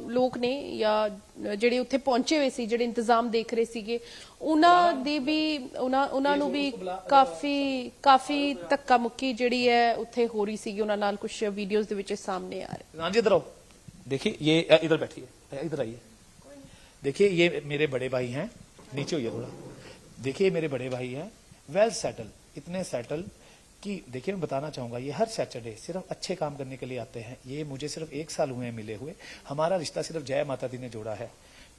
ਲੋਕ ਨੇ ਜਾਂ ਜਿਹੜੇ ਉੱਥੇ ਪਹੁੰਚੇ ਹੋਏ ਸੀ, ਜਿਹੜੇ ਇੰਤਜ਼ਾਮ ਦੇਖ ਰਹੇ ਸੀਗੇ, ਉਹਨਾਂ ਦੀ ਵੀ ਉਹਨਾਂ ਨੂੰ ਵੀ ਕਾਫੀ ਧੱਕਾ ਮੁੱਕੀ ਜਿਹੜੀ ਹੈ ਉੱਥੇ ਹੋ ਰਹੀ ਸੀਗੀ, ਉਹਨਾਂ ਨਾਲ ਕੁਝ ਵੀਡੀਓਜ਼ ਦੇ ਵਿੱਚ ਸਾਹਮਣੇ ਆ ਰਹੇ। रांझी इधर आओ, देखिए ये इधर बैठिए, इधर आइए। देखिए ये मेरे बड़े भाई हैं, नीचे होइए थोड़ा। देखिए मेरे बड़े भाई हैं, वेल सेटल, इतने सेटल कि देखिए मैं बताना चाहूंगा, ये हर सैटरडे सिर्फ अच्छे काम करने के लिए आते हैं। ये मुझे सिर्फ 1 साल हुए हैं मिले हुए, हमारा रिश्ता सिर्फ जय माता दी ने जोड़ा है।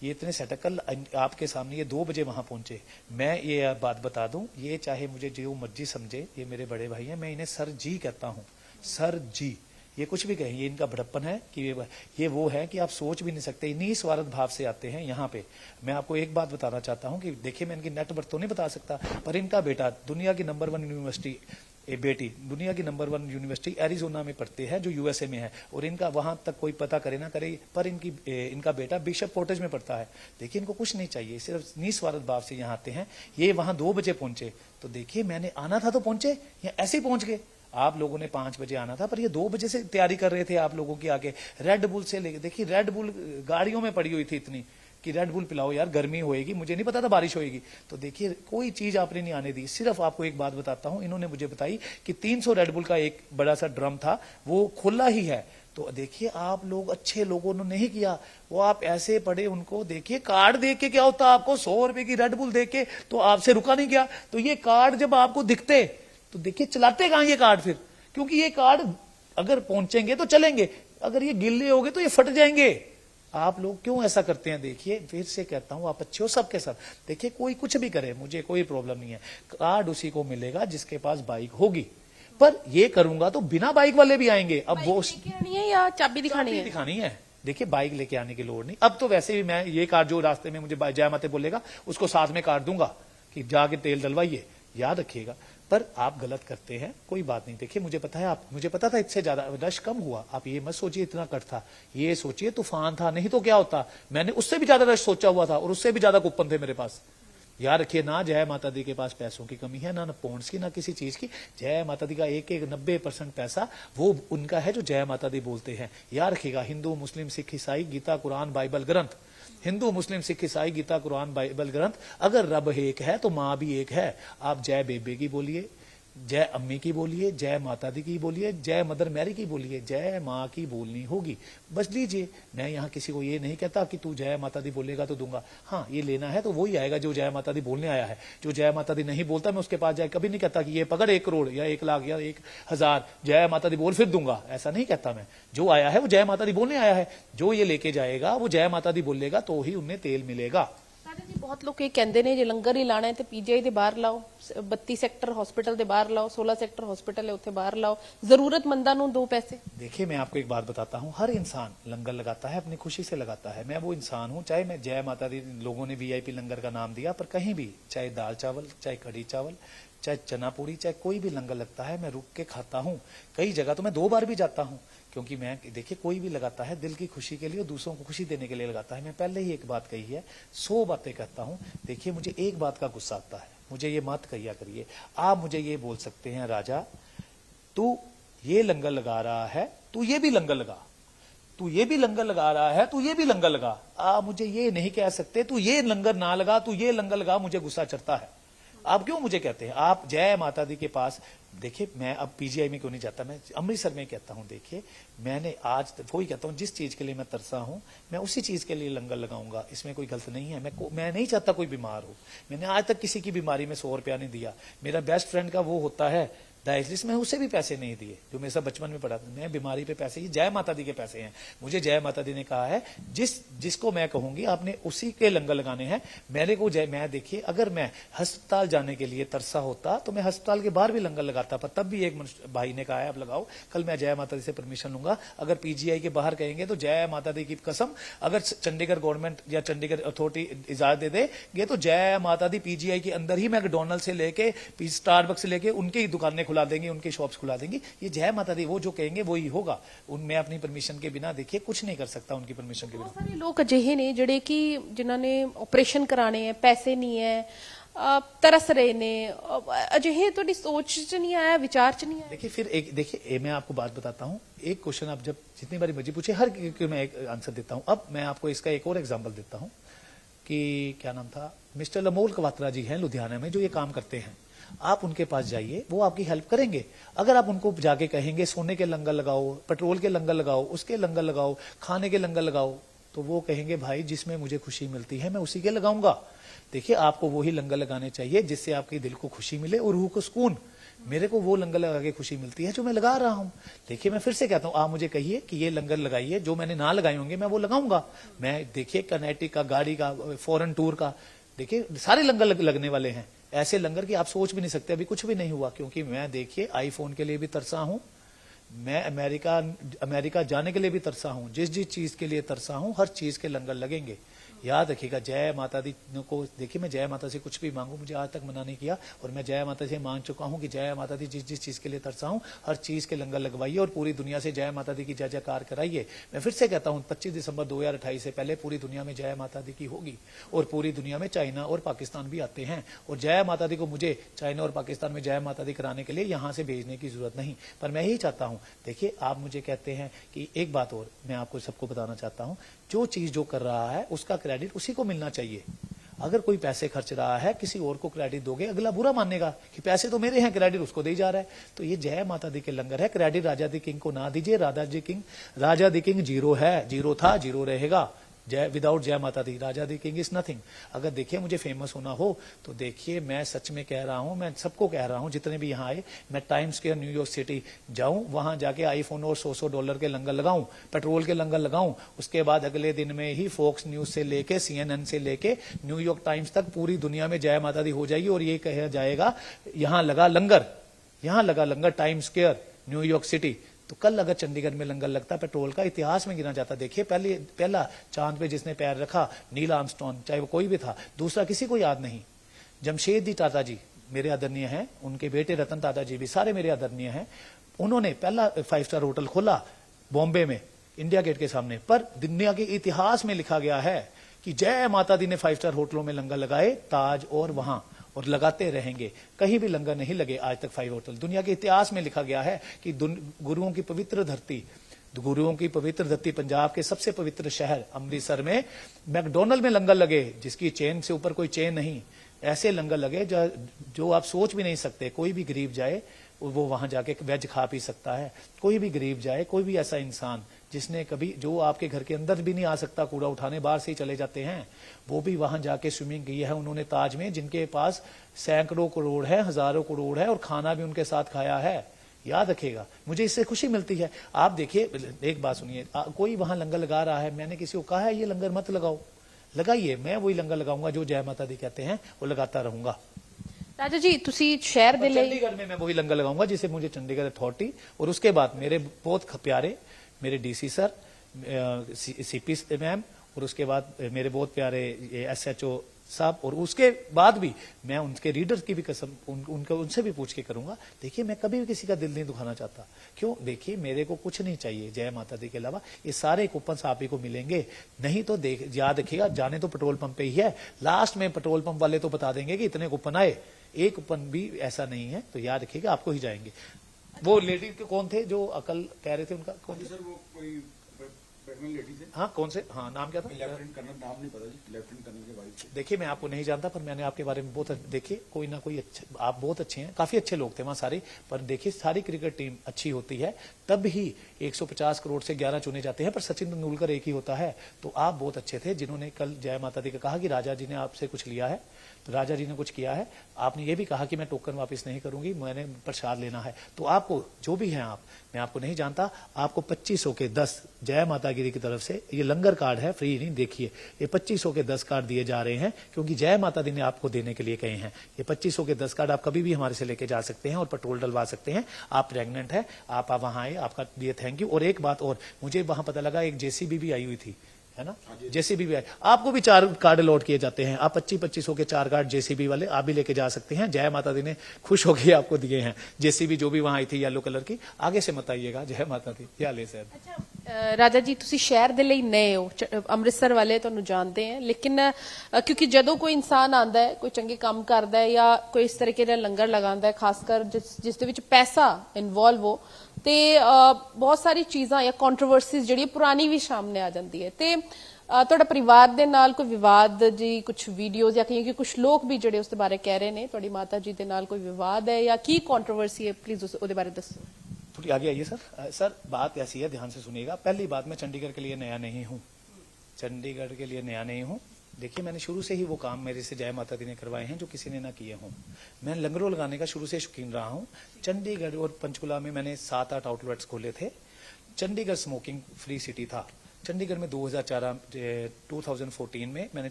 ये इतने सेटल, कल आपके सामने ये 2 बजे वहां पहुंचे। मैं ये बात बता दूं, ये चाहे मुझे जो मर्जी समझे, ये मेरे बड़े भाई हैं, मैं इन्हें सर जी कहता हूं, सर जी। ये कुछ भी कहें, ये इनका बड़प्पन है कि ये वो है कि आप सोच भी नहीं सकते, इन्हीं स्वार्थ भाव से आते हैं यहाँ पे। मैं आपको एक बात बताना चाहता हूं कि देखिए मैं इनकी नेटवर्थ तो नहीं बता सकता, पर इनका बेटा दुनिया की नंबर 1 यूनिवर्सिटी, बेटी दुनिया की नंबर 1 यूनिवर्सिटी एरिजोना में पढ़ते हैं, जो USA में है, और इनका वहां तक कोई पता करे ना करे, पर इनका बेटा बिशप कॉटेज में पढ़ता है। देखिए इनको कुछ नहीं चाहिए, सिर्फ निस्वार्थ भाव से यहाँ आते हैं। ये वहां 2 बजे पहुंचे, तो देखिए मैंने आना था तो पहुंचे, या ऐसे ही पहुंच गए। आप लोगों ने 5 बजे आना था, पर ये 2 बजे से तैयारी कर रहे थे आप लोगों के आगे। रेड बुल से लेके, देखिए रेड बुल गाड़ियों में पड़ी हुई थी इतनी कि रेड बुल पिलाओ यार, गर्मी होएगी, मुझे नहीं पता था बारिश होएगी। तो देखिए कोई चीज आपने नहीं आने दी। सिर्फ आपको एक बात बताता हूं, इन्होंने मुझे बताई कि 300 रेड बुल का एक बड़ा सा ड्रम था, वो खुला ही है। तो देखिए आप लोग अच्छे लोगों ने नहीं किया, वो आप ऐसे पड़े उनको। देखिए कार्ड देख के क्या होता, आपको 100 रुपए की रेड बुल देख के तो आपसे रुका नहीं गया। तो ये कार्ड जब आपको दिखते तो देखिए चलाते कहां ये कार्ड फिर, क्योंकि ये कार्ड अगर पहुंचेंगे तो चलेंगे, अगर ये गिल्ले हो गए तो ये फट जाएंगे। आप लोग क्यों ऐसा करते हैं? देखिए फिर से कहता हूं, आप अच्छे हो सबके साथ। देखिए कोई कुछ भी करे, मुझे कोई प्रॉब्लम नहीं है। कार्ड उसी को मिलेगा जिसके पास बाइक होगी, पर ये करूंगा तो बिना बाइक वाले भी आएंगे। अब वो लेके आनी है या चाबी दिखानी है? दिखानी है। देखिए बाइक लेके आने की लोड़ नहीं, अब तो वैसे भी मैं ये कार्ड जो रास्ते में मुझे जय माता बोलेगा उसको साथ में कार्ड दूंगा कि जाके तेल डलवाइए, याद रखिएगा। पर आप गलत करते हैं, कोई बात नहीं। देखिए मुझे पता है, मुझे पता था इससे ज्यादा रश कम हुआ। आप ये मत सोचिए इतना कट था, ये सोचिए तूफान था, नहीं तो क्या होता। मैंने उससे भी ज्यादा रश सोचा हुआ था और उससे भी ज्यादा कूपन थे मेरे पास। याद रखिए ना, जय माता दी के पास पैसों की कमी है, ना पॉइंट्स की, ना किसी चीज की। जय माता दी का 90% पैसा वो उनका है जो जय माता दी बोलते हैं। याद रखिएगा, हिंदू मुस्लिम सिख ईसाई, गीता कुरान बाइबल ग्रंथ, हिंदू मुस्लिम सिख ईसाई गीता कुरान बाइबल ग्रंथ, अगर रब एक है तो माँ भी एक है। आप जय बेबे की बोलिए, जय अम्मी की बोलिए, जय माता दी की बोलिए, जय मदर मैरी की बोलिए, जय माँ की बोलनी होगी, बस लीजिए। मैं यहाँ किसी को ये नहीं कहता कि तू जय माता दी बोलेगा तो दूंगा। हाँ ये लेना है तो वही आएगा जो जय माता दी बोलने आया है। जो जय माता दी नहीं बोलता मैं उसके पास जाए कभी नहीं कहता कि ये पकड़ 1 करोड़ या 1 लाख या 1,000 जय माता दी बोल फिर दूंगा, ऐसा नहीं कहता मैं। जो आया है वो जय माता दी बोलने आया है, जो ये लेके जाएगा वो जय माता दी बोलेगा तो ही उन्हें तेल मिलेगा। ਜੀ ਬਹੁਤ ਲੋਕ ਇਹ ਕਹਿੰਦੇ ਨੇ ਜੇ ਲੰਗਰ ਹੀ ਲਾਣਾ ਹੈ ਤੇ PGI ਦੇ ਬਾਹਰ ਲਾਓ, 32 ਸੈਕਟਰ ਹਸਪੀਟਲ ਦੇ ਬਾਹਰ ਲਾਓ, 16 ਸੈਕਟਰ ਹਸਪੀਟਲ ਹੈ ਉੱਥੇ ਬਾਹਰ ਲਾਓ, ਜ਼ਰੂਰਤਮੰਦਾਂ ਨੂੰ दो पैसे। देखिए मैं आपको एक बात बताता हूँ, हर इंसान लंगर लगाता है अपनी खुशी से लगाता है। मैं वो इंसान हूँ, चाहे मैं जय माता दी लोगों ने VIP लंगर का नाम दिया, पर कहीं भी चाहे दाल चावल, चाहे कढ़ी चावल, चाहे चना पूरी, चाहे कोई भी लंगर लगता है मैं रुक के खाता हूँ। कई जगह तो मैं 2 बार भी जाता हूँ, क्योंकि मैं देखिए कोई भी लगाता है दिल की खुशी के लिए और दूसरों को खुशी देने के लिए लगाता है। मैं पहले ही एक बात कही है, 100 बातें कहता हूँ। देखिए मुझे एक बात का गुस्सा आता है, मुझे ये मत कहिया करिए। आप मुझे ये बोल सकते हैं, राजा तू ये लंगर लगा रहा है, तू ये भी लंगर लगा, तू ये भी लंगर लगा रहा है, तू ये भी लंगर लगा। आप मुझे ये नहीं कह सकते तू ये लंगर ना लगा, तू ये लंगर लगा, मुझे गुस्सा चढ़ता है। आप क्यों मुझे कहते हैं? आप जय माता दी के पास देखिए, मैं अब पीजीआई में क्यों नहीं जाता, मैं अमृतसर में कहता हूं। देखिए, मैंने आज वही कहता हूं, जिस चीज के लिए मैं तरसा हूं, मैं उसी चीज के लिए लंगर लगाऊंगा। इसमें कोई गलत नहीं है। मैं नहीं चाहता कोई बीमार हो। मैंने आज तक किसी की बीमारी में 100 रुपया नहीं दिया। मेरा बेस्ट फ्रेंड का वो होता है डायलिसिस में, उसे भी पैसे नहीं दिए, जो मेरे साथ बचपन में पढ़ा था। मैं बीमारी पे पैसे, ये जय माता दी के पैसे हैं। मुझे जय माता दी ने कहा है, जिसको मैं कहूंगी आपने उसी के लंगर लगाने हैं। मेरे को मैं देखिए, अगर मैं अस्पताल जाने के लिए तरसा होता तो मैं अस्पताल के बाहर भी लंगर लगाता, पर तब भी एक भाई ने कहा है अब लगाओ। कल मैं जय माता दी से परमिशन लूंगा। अगर पीजीआई के बाहर कहेंगे तो जय माता दी की कसम, अगर चंडीगढ़ गवर्नमेंट या चंडीगढ़ अथॉरिटी इजाजत दे देंगे तो जय माता दी पीजीआई के अंदर ही मैकडोनल्ड से लेके स्टारबक्स से लेके उनकी ही दुकानें खुला देंगे, उनके शॉप्स खुला देंगे। ये जय माता दी, वो जो कहेंगे वो ही होगा। मैं अपनी परमिशन के बिना देखिए कुछ नहीं कर सकता, उनकी परमिशन के बिना। ਬਹੁਤ ਸਾਰੇ ਲੋਕ ਅਜਿਹੇ ਨੇ ਜਿਹੜੇ ਕਿ ਜਿਨ੍ਹਾਂ ਨੇ ਆਪਰੇਸ਼ਨ ਕਰਾਣੇ ਹੈ, ਪੈਸੇ ਨਹੀਂ ਹੈ, ਤਰਸ ਰਹੇ ਨੇ, ਅਜਿਹੇ ਤੁਹਾਡੀ ਸੋਚ 'ਚ ਨਹੀਂ ਆਇਆ, ਵਿਚਾਰ 'ਚ नहीं आया? देखिए फिर एक देखिए, मैं आपको बात बताता हूं। एक क्वेश्चन आप जब जितनी बारी मर्जी पूछे, हर की मैं एक आंसर देता हूं। अब मैं आपको इसका एक और एग्जांपल देता हूं कि क्या नाम था, मिस्टर लमोल कवात्रा जी हैं लुधियाना में, जो ये काम करते हैं। आप उनके पास जाइए, वो आपकी हेल्प करेंगे। अगर आप उनको जाके कहेंगे सोने के लंगर लगाओ, पेट्रोल के लंगर लगाओ, उसके लंगर लगाओ, खाने के लंगर लगाओ, तो वो कहेंगे भाई जिसमें मुझे खुशी मिलती है मैं उसी के लगाऊंगा। देखिए, आपको वही लंगर लगाने चाहिए जिससे आपके दिल को खुशी मिले और रूह को सुकून। मेरे को वो लंगर लगा के खुशी मिलती है जो मैं लगा रहा हूं। देखिए, मैं फिर से कहता हूं, आप मुझे कहिए कि ये लंगर लगाइए, जो मैंने ना लगाए होंगे मैं वो लगाऊंगा। मैं देखिए, कर्नाटक का, गाड़ी का, फॉरेन टूर का, देखिए सारे लंगर लगने वाले हैं। ऐसे लंगर की आप सोच भी नहीं सकते। अभी कुछ भी नहीं हुआ, क्योंकि मैं देखिए आईफोन के लिए भी तरसा हूं, मैं अमेरिका जाने के लिए भी तरसा हूं। जिस जिस चीज के लिए तरसा हूं, हर चीज के लंगर लगेंगे। याद रखिएगा, जय माता दी को देखिए, मैं जय माता से कुछ भी मांगू, मुझे आज तक मना नहीं किया। और मैं जय माता से मांग चुका हूं कि जय माता दी जिस जिस चीज के लिए तरसा हूं, हर चीज के लंगर लगवाइए और पूरी दुनिया से जय माता दी की जय जयकार कराइए। मैं फिर से कहता हूं, 25 दिसंबर 2028 से पहले पूरी दुनिया में जय माता दी की होगी। और पूरी दुनिया में चाइना और पाकिस्तान भी आते हैं। और जय माता दी को मुझे चाइना और पाकिस्तान में जय माता दी कराने के लिए यहां से भेजने की जरूरत नहीं। पर मैं यही चाहता हूं, देखिए आप मुझे कहते हैं कि एक बात और मैं आपको सबको बताना चाहता हूं, जो चीज जो कर रहा है उसका क्रेडिट उसी को मिलना चाहिए। अगर कोई पैसे खर्च रहा है, किसी और को क्रेडिट दोगे, अगला बुरा मानेगा कि पैसे तो मेरे हैं, क्रेडिट उसको दे जा रहा है। तो ये जय माता दी के लंगर है, क्रेडिट राजा दी किंग को ना दीजिए। राजा दी किंग जीरो है, जीरो था, जीरो रहेगा। जय विदाउट जय माता दी, राजा दी किंग इज नथिंग। अगर देखिए मुझे फेमस होना हो तो देखिए, मैं सच में कह रहा हूं, मैं सबको कह रहा हूं जितने भी यहां आए, मैं टाइम स्क्वायर न्यूयॉर्क सिटी जाऊं, वहां जाके आईफोन और $100 के लंगर लगाऊं, पेट्रोल के लंगर लगाऊं। उसके बाद अगले दिन में ही फॉक्स न्यूज से लेके, CNN से लेके न्यूयॉर्क टाइम्स तक पूरी दुनिया में जय माता दी हो जाएगी। और ये कहा जाएगा यहां लगा लंगर टाइम स्क्वायर न्यूयॉर्क सिटी। तो कल अगर चंडीगढ़ में लंगर लगता, पेट्रोल का इतिहास में गिना जाता। देखिए, पहला चांद पे जिसने पैर रखा, नील आर्मस्ट्रॉन्ग, चाहे वो कोई भी था, दूसरा किसी को याद नहीं। जमशेद टाटा जी मेरे आदरणीय हैं, उनके बेटे रतन टाटा जी भी सारे मेरे आदरणीय हैं। उन्होंने पहला 5 स्टार होटल खोला बॉम्बे में, इंडिया गेट के सामने। पर दुनिया के इतिहास में लिखा गया है कि जय माता दी ने 5 स्टार होटलों में लंगर लगाए, ताज और वहां, और लगाते रहेंगे। कहीं भी लंगर नहीं लगे आज तक 5 होटल। दुनिया के इतिहास में लिखा गया है कि गुरुओं की पवित्र धरती पंजाब के सबसे पवित्र शहर अमृतसर में मैकडोनल्ड में लंगर लगे, जिसकी चेन से ऊपर कोई चेन नहीं। ऐसे लंगर लगे जो आप सोच भी नहीं सकते। कोई भी गरीब जाए वो वहां जाके वेज खा पी सकता है। कोई भी गरीब जाए, कोई भी ऐसा इंसान जिसने कभी, जो आपके घर के अंदर भी नहीं आ सकता कूड़ा उठाने, बाहर से ही चले जाते हैं, वो भी वहां जाके स्विमिंग की है उन्होंने ताज में, जिनके पास सैकड़ों करोड़ है, हजारों करोड़ है, और खाना भी उनके साथ खाया है। याद रखिएगा, मुझे इससे खुशी मिलती है। आप देखिए, एक बात सुनिए, कोई वहां लंगर लगा रहा है, मैंने किसी को कहा है ये लंगर मत लगाओ, लगाइए। मैं वही लंगर लगाऊंगा जो जय माता दी कहते हैं, वो लगाता रहूंगा। राजा जी, तुसी शहर दे लिए चंडीगढ़ में मैं वही लंगर लगाऊंगा जिसे मुझे चंडीगढ़ अथॉरिटी, और उसके बाद मेरे बहुत प्यारे मेरे DC सर, CP मैम, और उसके बाद मेरे बहुत प्यारे SHO साहब, और उसके बाद भी मैं उनके रीडर्स की भी कसम उनसे भी पूछ के करूंगा। देखिए, मैं कभी भी किसी का दिल नहीं दुखाना चाहता। क्यों? देखिए, मेरे को कुछ नहीं चाहिए जय माता दी के अलावा। ये सारे कूपन आप ही को मिलेंगे। नहीं तो याद रखिएगा, जाने तो पेट्रोल पंप पे ही है, लास्ट में पेट्रोल पंप वाले तो बता देंगे कि इतने कूपन आए, एक कूपन भी ऐसा नहीं है। तो याद रखिएगा, आपको ही जाएंगे। वो लेडी कौन थे जो अकल कह रहे थे, उनका कौन? सर वो कोई प्रेग्नेंट लेडीज है। हाँ कौन से, हाँ नाम क्या था? लेफ्टिनेंट कर्नल, नाम नहीं पता जी, लेफ्टिनेंट कर्नल के वाइफ थे। देखिए मैं आपको नहीं जानता, पर मैंने आपके बारे में बहुत, देखिए कोई ना कोई अच्छे, आप बहुत अच्छे हैं, काफी अच्छे लोग थे वहां सारे, पर देखिए सारी क्रिकेट टीम अच्छी होती है तब ही 150 करोड़ से 11 चुने जाते हैं, पर सचिन तेंदुलकर एक ही होता है। तो आप बहुत अच्छे थे जिन्होंने कल जय माता दी का कहा कि राजा जी ने आपसे कुछ लिया है, तो राजा जी ने कुछ किया है। आपने ये भी कहा कि मैं टोकन वापस नहीं करूंगी, मैंने प्रसाद लेना है। तो आपको जो भी हैं आप, मैं आपको नहीं जानता, आपको 2500 के 10 जय माता गिरी की तरफ से, ये लंगर कार्ड है, फ्री नहीं, देखिए ये 2500 के 10 कार्ड दिए जा रहे हैं क्योंकि जय माता दी ने आपको देने के लिए कहे हैं। ये 2500 के 10 कार्ड आप कभी भी हमारे से लेके जा सकते हैं और पेट्रोल डलवा सकते हैं। आप प्रेग्नेंट है, आप वहां आए, आपका दिए थैंक यू। और एक बात और, मुझे वहां पता लगा एक जेसीबी भी आई हुई थी, है ना, जेसीबी भी आए, आपको भी 4 कार्ड अलॉट किए जाते हैं। आप 2500 के 4 कार्ड जेसीबी वाले आप भी लेके जा सकते हैं। जय माता दी ने खुश होकर आपको दिए हैं जेसीबी, जो भी वहां आई थी येलो कलर की। आगे से मत आइएगा, जय माता दी। या ले साहब। ਅੱਛਾ ਰਾਜਾ ਜੀ, ਤੁਸੀਂ ਸ਼ਹਿਰ ਦੇ ਲਈ ਨਏ ਹੋ, ਅੰਮ੍ਰਿਤਸਰ ਵਾਲੇ ਤੁਹਾਨੂੰ ਜਾਣਦੇ ਹੈ, ਲੇਕਿਨ ਕਿਉਂਕਿ ਜਦੋਂ ਕੋਈ ਇਨਸਾਨ ਆਂਦਾ ਹੈ, ਕੋਈ ਚੰਗੇ ਕੰਮ ਕਰਦਾ ਹੈ ਜਾਂ ਕੋਈ ਇਸ ਤਰੀਕੇ ਦਾ ਲੰਗਰ ਲਗਾਉਂਦਾ ਹੈ, ਖਾਸ ਕਰ ਜਿਸ ਦੇ ਵਿੱਚ ਪੈਸਾ ਇਨਵੋਲਵ ਹੋ, ਤੇ ਬਹੁਤ ਸਾਰੀ ਚੀਜ਼ਾਂ ਜਾਂ ਕੰਟਰੋਵਰਸੀਜ਼ ਜਿਹੜੀ ਪੁਰਾਣੀ ਵੀ ਸਾਹਮਣੇ ਆ ਜਾਂਦੀ ਹੈ। ਤੇ ਤੁਹਾਡਾ ਪਰਿਵਾਰ ਦੇ ਨਾਲ ਕੋਈ ਵਿਵਾਦ ਜੀ, ਕੁਝ ਵੀਡੀਓਜ਼ ਜਾਂ ਕਿ ਕੁਝ ਲੋਕ ਵੀ ਜਿਹੜੇ ਉਸ ਦੇ ਬਾਰੇ ਕਹਿ ਰਹੇ ਨੇ ਤੁਹਾਡੀ ਮਾਤਾ ਜੀ ਦੇ ਨਾਲ ਕੋਈ ਵਿਵਾਦ ਹੈ ਜਾਂ ਕੀ ਕੰਟਰੋਵਰਸੀ ਹੈ, ਪਲੀਜ਼ ਉਹਦੇ ਬਾਰੇ ਦੱਸੋ। थोड़ी आगे आइए सर। सर बात ऐसी है, ध्यान से सुनिएगा। पहली बात, मैं चंडीगढ़ के लिए नया नहीं हूँ, चंडीगढ़ के लिए नया नहीं हूँ। देखिए मैंने शुरू से ही वो काम मेरे से जय माता दी ने करवाए हैं जो किसी ने ना किए हों। मैं लंगरों लगाने का शुरू से शौकीन रहा हूँ। चंडीगढ़ और पंचकुला में मैंने 7-8 आउटलेट्स खोले थे। चंडीगढ़ स्मोकिंग फ्री सिटी था। चंडीगढ़ में 2014 में मैंने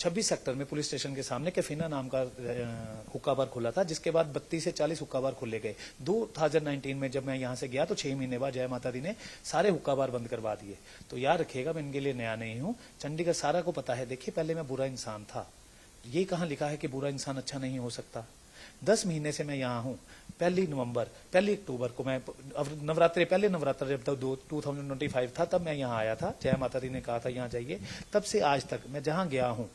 26 सेक्टर में पुलिस स्टेशन के सामने कैफीना नाम का हुक्का बार खुला था, जिसके बाद 32 से 40 हुक्का बार खुले गए। 2019 में जब मैं यहां से गया तो 6 महीने बाद जय माता दी ने सारे हुक्का बार बंद करवा दिए। तो याद रखिएगा, मैं इनके लिए नया नहीं हूं। चंडीगढ़ सारा को पता है। देखिए पहले मैं बुरा इंसान था, ये कहां लिखा है कि बुरा इंसान अच्छा नहीं हो सकता। 10 महीने से मैं यहाँ हूँ। 1 अक्टूबर को मैं नवरात्रे, पहले नवरात्र जब तक 2025 था तब मैं यहाँ आया था। जय माता दी ने कहा था यहाँ जाइए। तब से आज तक मैं जहाँ गया हूँ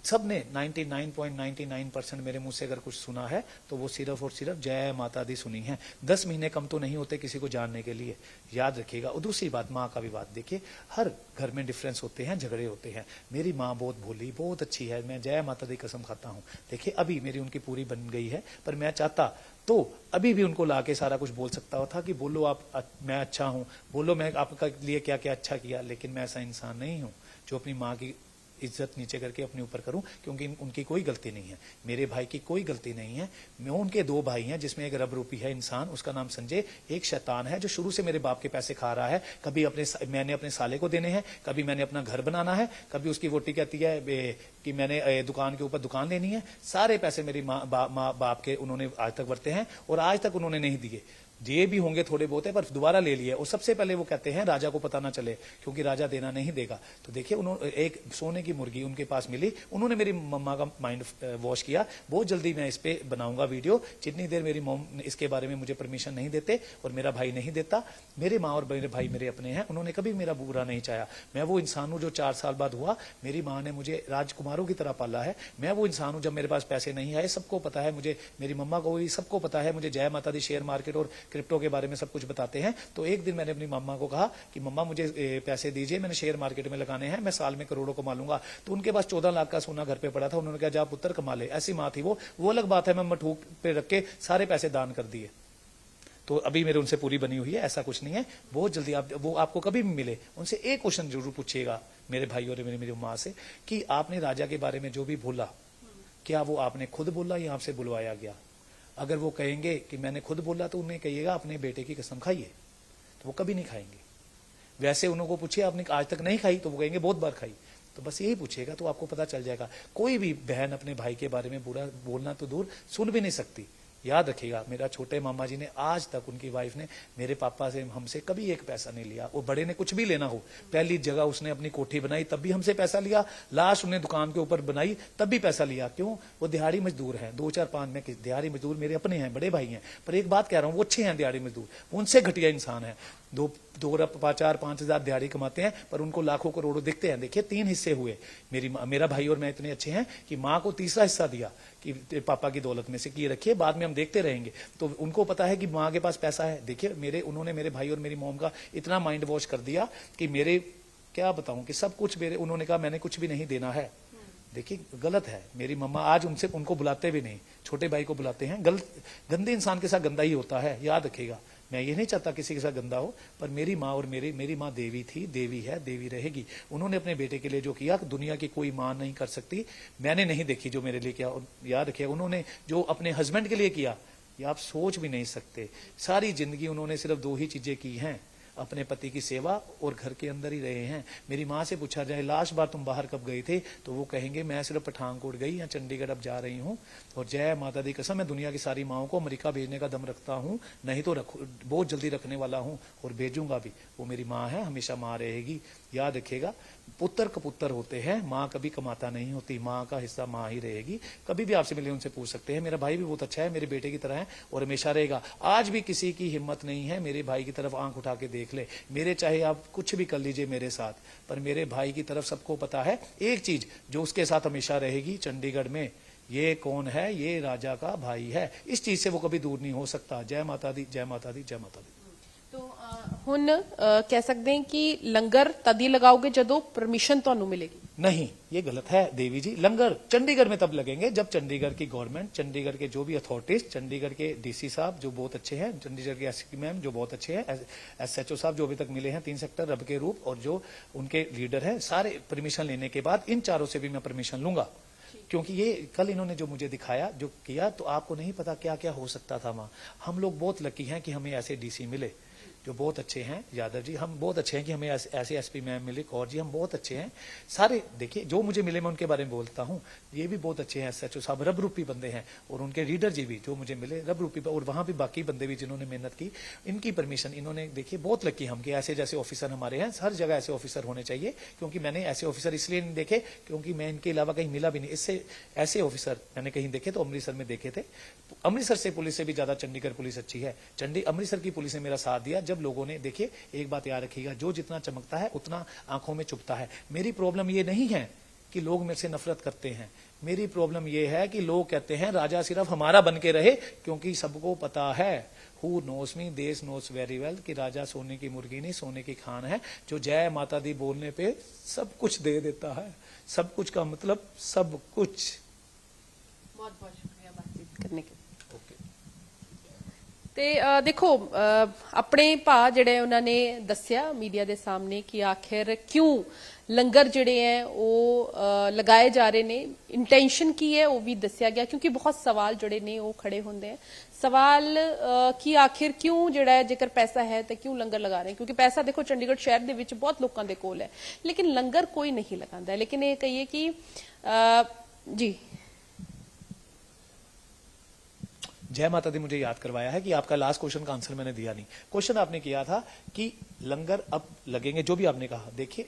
सबने 99.99% मेरे मुंह से अगर कुछ सुना है तो वो सिर्फ और सिर्फ जय माता दी सुनी है। 10 महीने कम तो नहीं होते किसी को जानने के लिए, याद रखिएगा। और दूसरी बात, माँ का विवाद, देखिए हर घर में डिफरेंस होते हैं, झगड़े होते हैं। मेरी माँ बहुत भोली, बहुत अच्छी है, मैं जय माता दी कसम खाता हूँ। देखिए अभी मेरी उनकी पूरी बन गई है, पर मैं चाहता तो अभी भी उनको लाके सारा कुछ बोल सकता था कि बोलो आप, मैं अच्छा हूँ, बोलो मैं आपका लिए क्या क्या अच्छा किया। लेकिन मैं ऐसा इंसान नहीं हूँ जो अपनी माँ की इज्जत नीचे करके अपने ऊपर करूं, क्योंकि उनकी कोई गलती नहीं है, मेरे भाई की कोई गलती नहीं है। मैं उनके 2 भाई हैं, जिसमें एक रब रूपी है इंसान, उसका नाम संजय, एक शैतान है जो शुरू से मेरे बाप के पैसे खा रहा है। कभी मैंने अपने साले को देने हैं, कभी मैंने अपना घर बनाना है, कभी उसकी वोटी कहती है कि मैंने दुकान के ऊपर दुकान लेनी है। सारे पैसे मेरी माँ बाप के उन्होंने आज तक बरते हैं और आज तक उन्होंने नहीं दिए। ये भी होंगे थोड़े बहुत है, पर दोबारा ले लिए। और सबसे पहले वो कहते हैं राजा को पता ना चले, क्योंकि राजा देना नहीं देगा। तो देखिए उन्होंने एक सोने की मुर्गी उनके पास मिली, उन्होंने मेरी मम्मा का माइंड वॉश किया। बहुत जल्दी मैं इस पे बनाऊंगा वीडियो, जितनी देर मेरी मॉम इसके बारे में मुझे परमिशन नहीं देते और मेरा भाई नहीं देता। मेरे माँ और मेरे भाई मेरे अपने हैं, उन्होंने कभी मेरा बुरा नहीं चाहा। मैं वो इंसान हूँ जो 4 साल बाद हुआ। मेरी माँ ने मुझे राजकुमारों की तरह पाला है। मैं वो इंसान हूँ जब मेरे पास पैसे नहीं आए, सबको पता है मुझे, मेरी मम्मा को भी सबको पता है मुझे जय माता दी शेयर मार्केट और क्रिप्टो के बारे में सब कुछ बताते हैं। तो एक दिन मैंने अपनी मम्मा को कहा कि मम्मा मुझे पैसे दीजिए, मैंने शेयर मार्केट में लगाने हैं, मैं साल में करोड़ों कमा लूंगा। तो उनके पास 14 लाख का सोना घर पे पड़ा था। उन्होंने कहा जा पुत्र कमा ले। ऐसी माँ थी वो अलग बात है, मैं मठूक पे रख के सारे पैसे दान कर दिए। तो अभी मेरे उनसे पूरी बनी हुई है, ऐसा कुछ नहीं है। बहुत जल्दी वो आपको कभी भी मिले, उनसे एक क्वेश्चन जरूर पूछिएगा मेरे भाई और मेरी माँ से कि आपने राजा के बारे में जो भी बोला, क्या वो आपने खुद बोला या आपसे बुलवाया गया? अगर वो कहेंगे कि मैंने खुद बोला तो उन्हें कहिएगा अपने बेटे की कसम खाइए, तो वो कभी नहीं खाएंगे। वैसे उनको पूछिए आपने आज तक नहीं खाई, तो वो कहेंगे बहुत बार खाई। तो बस यही पूछिएगा तो आपको पता चल जाएगा। कोई भी बहन अपने भाई के बारे में बुरा बोलना तो दूर, सुन भी नहीं सकती। याद रखिएगा, मेरा छोटे मामा जी ने आज तक, उनकी वाइफ ने मेरे पापा से, हमसे कभी एक पैसा नहीं लिया। और बड़े ने कुछ भी लेना हो, पहली जगह उसने अपनी कोठी बनाई तब भी हमसे पैसा लिया, लास्ट उन्हें दुकान के ऊपर बनाई तब भी पैसा लिया। क्यों? वो दिहाड़ी मजदूर हैं, 2 4 5 में दिहाड़ी मजदूर मेरे अपने हैं, बड़े भाई हैं। पर एक बात कह रहा हूं, वो अच्छे हैं दिहाड़ी मजदूर, उनसे घटिया इंसान है। दो 4-5 हज़ार दिहाड़ी कमाते हैं, पर उनको लाखों करोड़ों दिखते हैं। देखिए 3 हिस्से हुए, मेरा भाई और मैं इतने अच्छे हैं कि माँ को तीसरा हिस्सा दिया कि पापा की दौलत में से कि ये रखिए, बाद में हम देखते रहेंगे। तो उनको पता है कि माँ के पास पैसा है। देखिए उन्होंने मेरे भाई और मेरी मॉम का इतना माइंड वॉश कर दिया कि मेरे क्या बताऊं कि सब कुछ उन्होंने कहा मैंने कुछ भी नहीं देना है। देखिए गलत है। मेरी मम्मा आज उनको बुलाते भी नहीं, छोटे भाई को बुलाते हैं। गंदे इंसान के साथ गंदा ही होता है, याद रखिएगा। मैं ये नहीं चाहता किसी के साथ गंदा हो, पर मेरी माँ और मेरी माँ देवी थी, देवी है, देवी रहेगी। उन्होंने अपने बेटे के लिए जो किया दुनिया की कोई माँ नहीं कर सकती। मैंने नहीं देखी जो मेरे लिए किया। याद रखिएगा उन्होंने जो अपने हस्बैंड के लिए किया, ये आप सोच भी नहीं सकते। सारी जिंदगी उन्होंने सिर्फ 2 ही चीजें की हैं, अपने पति की सेवा और घर के अंदर ही रहे हैं। मेरी माँ से पूछा जाए लास्ट बार तुम बाहर कब गए थे, तो वो कहेंगे मैं सिर्फ पठानकोट गई या चंडीगढ़ अब जा रही हूँ। और जय माता दी कसम, मैं दुनिया की सारी माओं को अमेरिका भेजने का दम रखता हूँ, नहीं तो बहुत जल्दी रखने वाला हूँ और भेजूंगा भी। वो मेरी माँ है, हमेशा माँ रहेगी। याद रखिएगा, पुत्र कपुत्र होते हैं, माँ कभी कमाता नहीं होती। माँ का हिस्सा माँ ही रहेगी। कभी भी आपसे मिले उनसे पूछ सकते हैं। मेरा भाई भी बहुत अच्छा है, मेरे बेटे की तरह है और हमेशा रहेगा। आज भी किसी की हिम्मत नहीं है मेरे भाई की तरफ आंख उठा के देख ले। मेरे चाहे आप कुछ भी कर लीजिए मेरे साथ, पर मेरे भाई की तरफ सबको पता है एक चीज जो उसके साथ हमेशा रहेगी चंडीगढ़ में, ये कौन है, ये राजा का भाई है। इस चीज से वो कभी दूर नहीं हो सकता। जय माता दी, जय माता दी, जय माता दी। तो ਹੁਣ कह सकते हैं कि लंगर तद ही लगाओगे जदों परमिशन ਤੁਹਾਨੂੰ मिलेगी? नहीं, ये गलत है देवी जी। लंगर चंडीगढ़ में तब लगेंगे जब चंडीगढ़ की गवर्नमेंट, चंडीगढ़ के जो भी अथॉरिटीज, चंडीगढ़ के डीसी साहब जो बहुत अच्छे हैं, चंडीगढ़ के एसपी मैम जो बहुत अच्छे हैं, एसएचओ साहब जो अभी तक मिले हैं 3 सेक्टर रब के रूप, और जो उनके लीडर हैं, सारे परमिशन लेने के बाद इन चारों से भी मैं परमिशन लूंगा। क्योंकि ये कल इन्होंने जो मुझे दिखाया, जो किया, तो आपको नहीं पता क्या क्या हो सकता था वहां। हम लोग बहुत लकी हैं कि हमें ऐसे डीसी मिले जो बहुत अच्छे हैं। यादव जी हम बहुत अच्छे हैं कि हमें ऐसे एसपी मैम मिले, कौर जी हम बहुत अच्छे हैं सारे। देखिए जो मुझे मिले मैं उनके बारे में बोलता हूँ, ये भी बहुत अच्छे हैं। एसएचओ साहब रब रूपी बंदे हैं, और उनके रीडर जी भी जो मुझे मिले रब रूपी, और वहां भी बाकी बंदे भी जिन्होंने मेहनत की, इनकी परमिशन इन्होंने। देखिए बहुत लकी हम कि ऐसे जैसे ऑफिसर हमारे हैं। हर जगह ऐसे ऑफिसर होने चाहिए, क्योंकि मैंने ऐसे ऑफिसर इसलिए नहीं देखे क्योंकि मैं इनके अलावा कहीं मिला भी नहीं। इससे ऐसे ऑफिसर मैंने कहीं देखे तो अमृतसर में देखे थे। अमृतसर से पुलिस से भी ज्यादा चंडीगढ़ पुलिस अच्छी है। अमृतसर की पुलिस ने मेरा साथ दिया जब लोगों ने, देखिए एक बात याद रखिएगा, जो जितना चमकता है उतना आंखों में चुभता है। मेरी प्रॉब्लम ये नहीं है कि लोग मेरे से नफरत करते हैं, मेरी प्रॉब्लम ये है कि लोग कहते हैं राजा सिर्फ हमारा बन के रहे, क्योंकि सबको पता है, हु नोस मी, देश नोस वेरी वेल, कि राजा सोने की मुर्गी नहीं सोने की खान है, जो जय माता दी बोलने पे सब कुछ दे देता है। सब कुछ का मतलब सब कुछ। बहुत बहुत शुक्रिया बातचीत करने के लिए। ओके। ਤੇ ਦੇਖੋ ਆਪਣੇ ਭਾ ਜਿਹੜੇ ਉਹਨਾਂ ਨੇ ਦੱਸਿਆ ਮੀਡੀਆ ਦੇ ਸਾਹਮਣੇ ਕਿ ਆਖਿਰ ਕਿਉਂ ਲੰਗਰ ਜਿਹੜੇ ਹੈ ਉਹ ਲਗਾਏ ਜਾ ਰਹੇ ਨੇ, ਇੰਟੈਂਸ਼ਨ ਕੀ ਹੈ ਉਹ ਵੀ ਦੱਸਿਆ ਗਿਆ, ਕਿਉਂਕਿ ਬਹੁਤ ਸਵਾਲ ਜਿਹੜੇ ਨੇ ਉਹ ਖੜੇ ਹੁੰਦੇ ਆ। ਸਵਾਲ ਕਿ ਆਖਿਰ ਕਿਉਂ ਜਿਹੜਾ ਹੈ ਜੇਕਰ ਪੈਸਾ ਹੈ ਤਾਂ ਕਿਉਂ ਲੰਗਰ ਲਗਾ ਰਹੇ, ਕਿਉਂਕਿ ਪੈਸਾ ਦੇਖੋ ਚੰਡੀਗੜ੍ਹ ਸ਼ਹਿਰ ਦੇ ਵਿੱਚ ਬਹੁਤ ਲੋਕਾਂ ਦੇ ਕੋਲ ਹੈ, ਲੇਕਿਨ ਲੰਗਰ ਕੋਈ ਨਹੀਂ ਲਗਾਉਂਦਾ। ਲੇਕਿਨ ਇਹ ਕਹੀਏ ਕਿ ਜੀ जय माता दी मुझे याद करवाया है कि आपका लास्ट क्वेश्चन का आंसर मैंने दिया नहीं। क्वेश्चन आपने किया था कि लंगर अब लगेंगे, जो भी आपने कहा। देखिए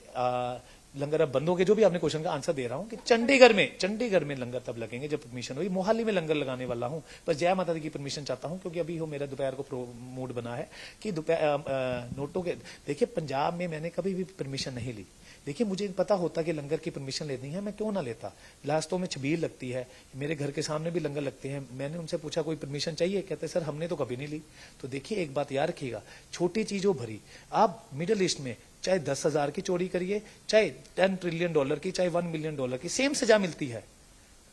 लंगर अब बंद हो गए, जो भी आपने क्वेश्चन का आंसर दे रहा हूं कि चंडीगढ़ में लंगर तब लगेंगे जब परमिशन हुई। मोहाली में लंगर लगाने वाला हूं, पर जय माता दी की परमिशन चाहता हूं, क्योंकि अभी हो मेरा दोपहर को मूड बना है कि दोपहर नोटों के। देखिए पंजाब में मैंने कभी भी परमिशन नहीं ली। देखिए मुझे पता होता कि लंगर की परमिशन लेनी है, मैं क्यों ना लेता। लास्तों में छबील लगती है, मेरे घर के सामने भी लंगर लगते हैं। मैंने उनसे पूछा कोई परमिशन चाहिए, कहते सर हमने तो कभी नहीं ली। तो देखिए एक बात याद रखिएगा, छोटी चीजों भरी। आप मिडिल ईस्ट में चाहे 10,000 की चोरी करिए, चाहे $10 ट्रिलियन की, चाहे $1 मिलियन की, सेम सजा मिलती है।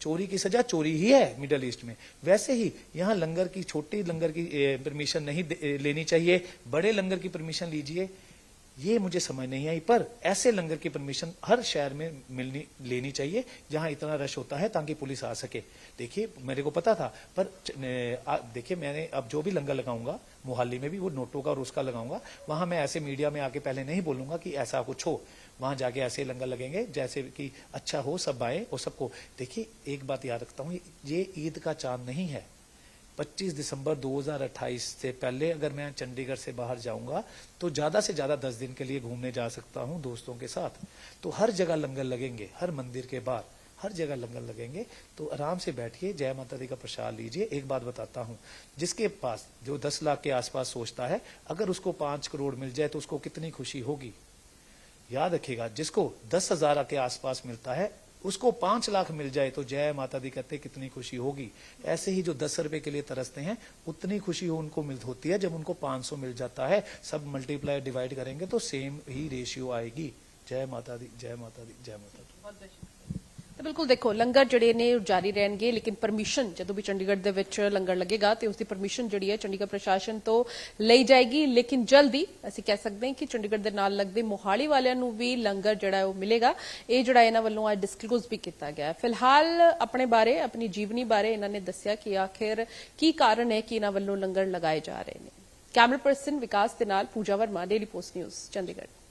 चोरी की सजा चोरी ही है मिडिल ईस्ट में। वैसे ही यहाँ लंगर की, छोटी लंगर की परमिशन नहीं लेनी चाहिए, बड़े लंगर की परमिशन लीजिए। ये मुझे समझ नहीं आई, पर ऐसे लंगर की परमिशन हर शहर में लेनी चाहिए जहां इतना रश होता है, ताकि पुलिस आ सके। देखिए मेरे को पता था, पर देखिए मैंने अब जो भी लंगर लगाऊंगा मोहाली में भी वो नोटों का और उसका लगाऊंगा, वहां मैं ऐसे मीडिया में आके पहले नहीं बोलूंगा कि ऐसा कुछ हो। वहां जाके ऐसे लंगर लगेंगे जैसे कि अच्छा हो, सब आए और सबको। देखिए एक बात याद रखता हूं, ये ईद का चांद नहीं है। 25 दिसंबर 2028 से पहले अगर मैं चंडीगढ़ से बाहर जाऊंगा तो ज्यादा से ज्यादा 10 दिन के लिए घूमने जा सकता हूं दोस्तों के साथ। तो हर जगह लंगर लगेंगे, हर मंदिर के बाहर। हर जगह लंगर लगेंगे। तो आराम से बैठिए, जय माता दी का प्रसाद लीजिए। एक बात बताता हूँ, जिसके पास जो 10 लाख के आसपास सोचता है, अगर उसको 5 करोड़ मिल जाए तो उसको कितनी खुशी होगी। याद रखिएगा, जिसको 10,000 के आसपास मिलता है उसको 5 लाख मिल जाए तो जय माता दी कहते कितनी खुशी होगी। ऐसे ही जो 10 रुपए के लिए तरसते हैं, उतनी खुशी उनको होती है जब उनको 500 मिल जाता है। सब मल्टीप्लाई डिवाइड करेंगे तो सेम ही रेशियो आएगी। जय माता दी, जय माता दी, जय माता दी। ਤੇ ਬਿਲਕੁਲ ਦੇਖੋ ਲੰਗਰ ਜਿਹੜੇ ਨੇ ਉਹ ਜਾਰੀ ਰਹਿਣਗੇ, ਲੇਕਿਨ ਪਰਮਿਸ਼ਨ ਜਦੋਂ ਵੀ ਚੰਡੀਗੜ੍ਹ ਦੇ ਵਿੱਚ ਲੰਗਰ ਲੱਗੇਗਾ ਤੇ ਉਸ ਦੀ ਪਰਮਿਸ਼ਨ ਜਿਹੜੀ ਹੈ ਚੰਡੀਗੜ੍ਹ ਪ੍ਰਸ਼ਾਸਨ ਤੋਂ ਲਈ ਜਾਏਗੀ। ਲੇਕਿਨ ਜਲਦੀ ਅਸੀਂ ਕਹਿ ਸਕਦੇ ਹਾਂ ਕਿ ਚੰਡੀਗੜ੍ਹ ਦੇ ਨਾਲ ਲੱਗਦੇ ਮੋਹਾਲੀ ਵਾਲਿਆਂ ਨੂੰ ਵੀ ਲੰਗਰ ਜਿਹੜਾ ਉਹ ਮਿਲੇਗਾ। ਇਹ ਜਿਹੜਾ ਇਹਨਾਂ ਵੱਲੋਂ ਅੱਜ ਡਿਸਕਲੋਜ਼ ਵੀ ਕੀਤਾ ਗਿਆ। ਫਿਲਹਾਲ ਆਪਣੇ ਬਾਰੇ, ਆਪਣੀ ਜੀਵਨੀ ਬਾਰੇ ਇਹਨਾਂ ਨੇ ਦੱਸਿਆ ਕਿ ਆਖਿਰ ਕੀ ਕਾਰਨ ਹੈ ਕਿ ਇਹਨਾਂ ਵੱਲੋਂ ਲੰਗਰ ਲਗਾਏ ਜਾ ਰਹੇ ਨੇ। ਕੈਮਰਾ ਪਰਸਨ ਵਿਕਾਸ ਦੇ ਨਾਲ Pooja Verma, Daily Post News, Chandigarh.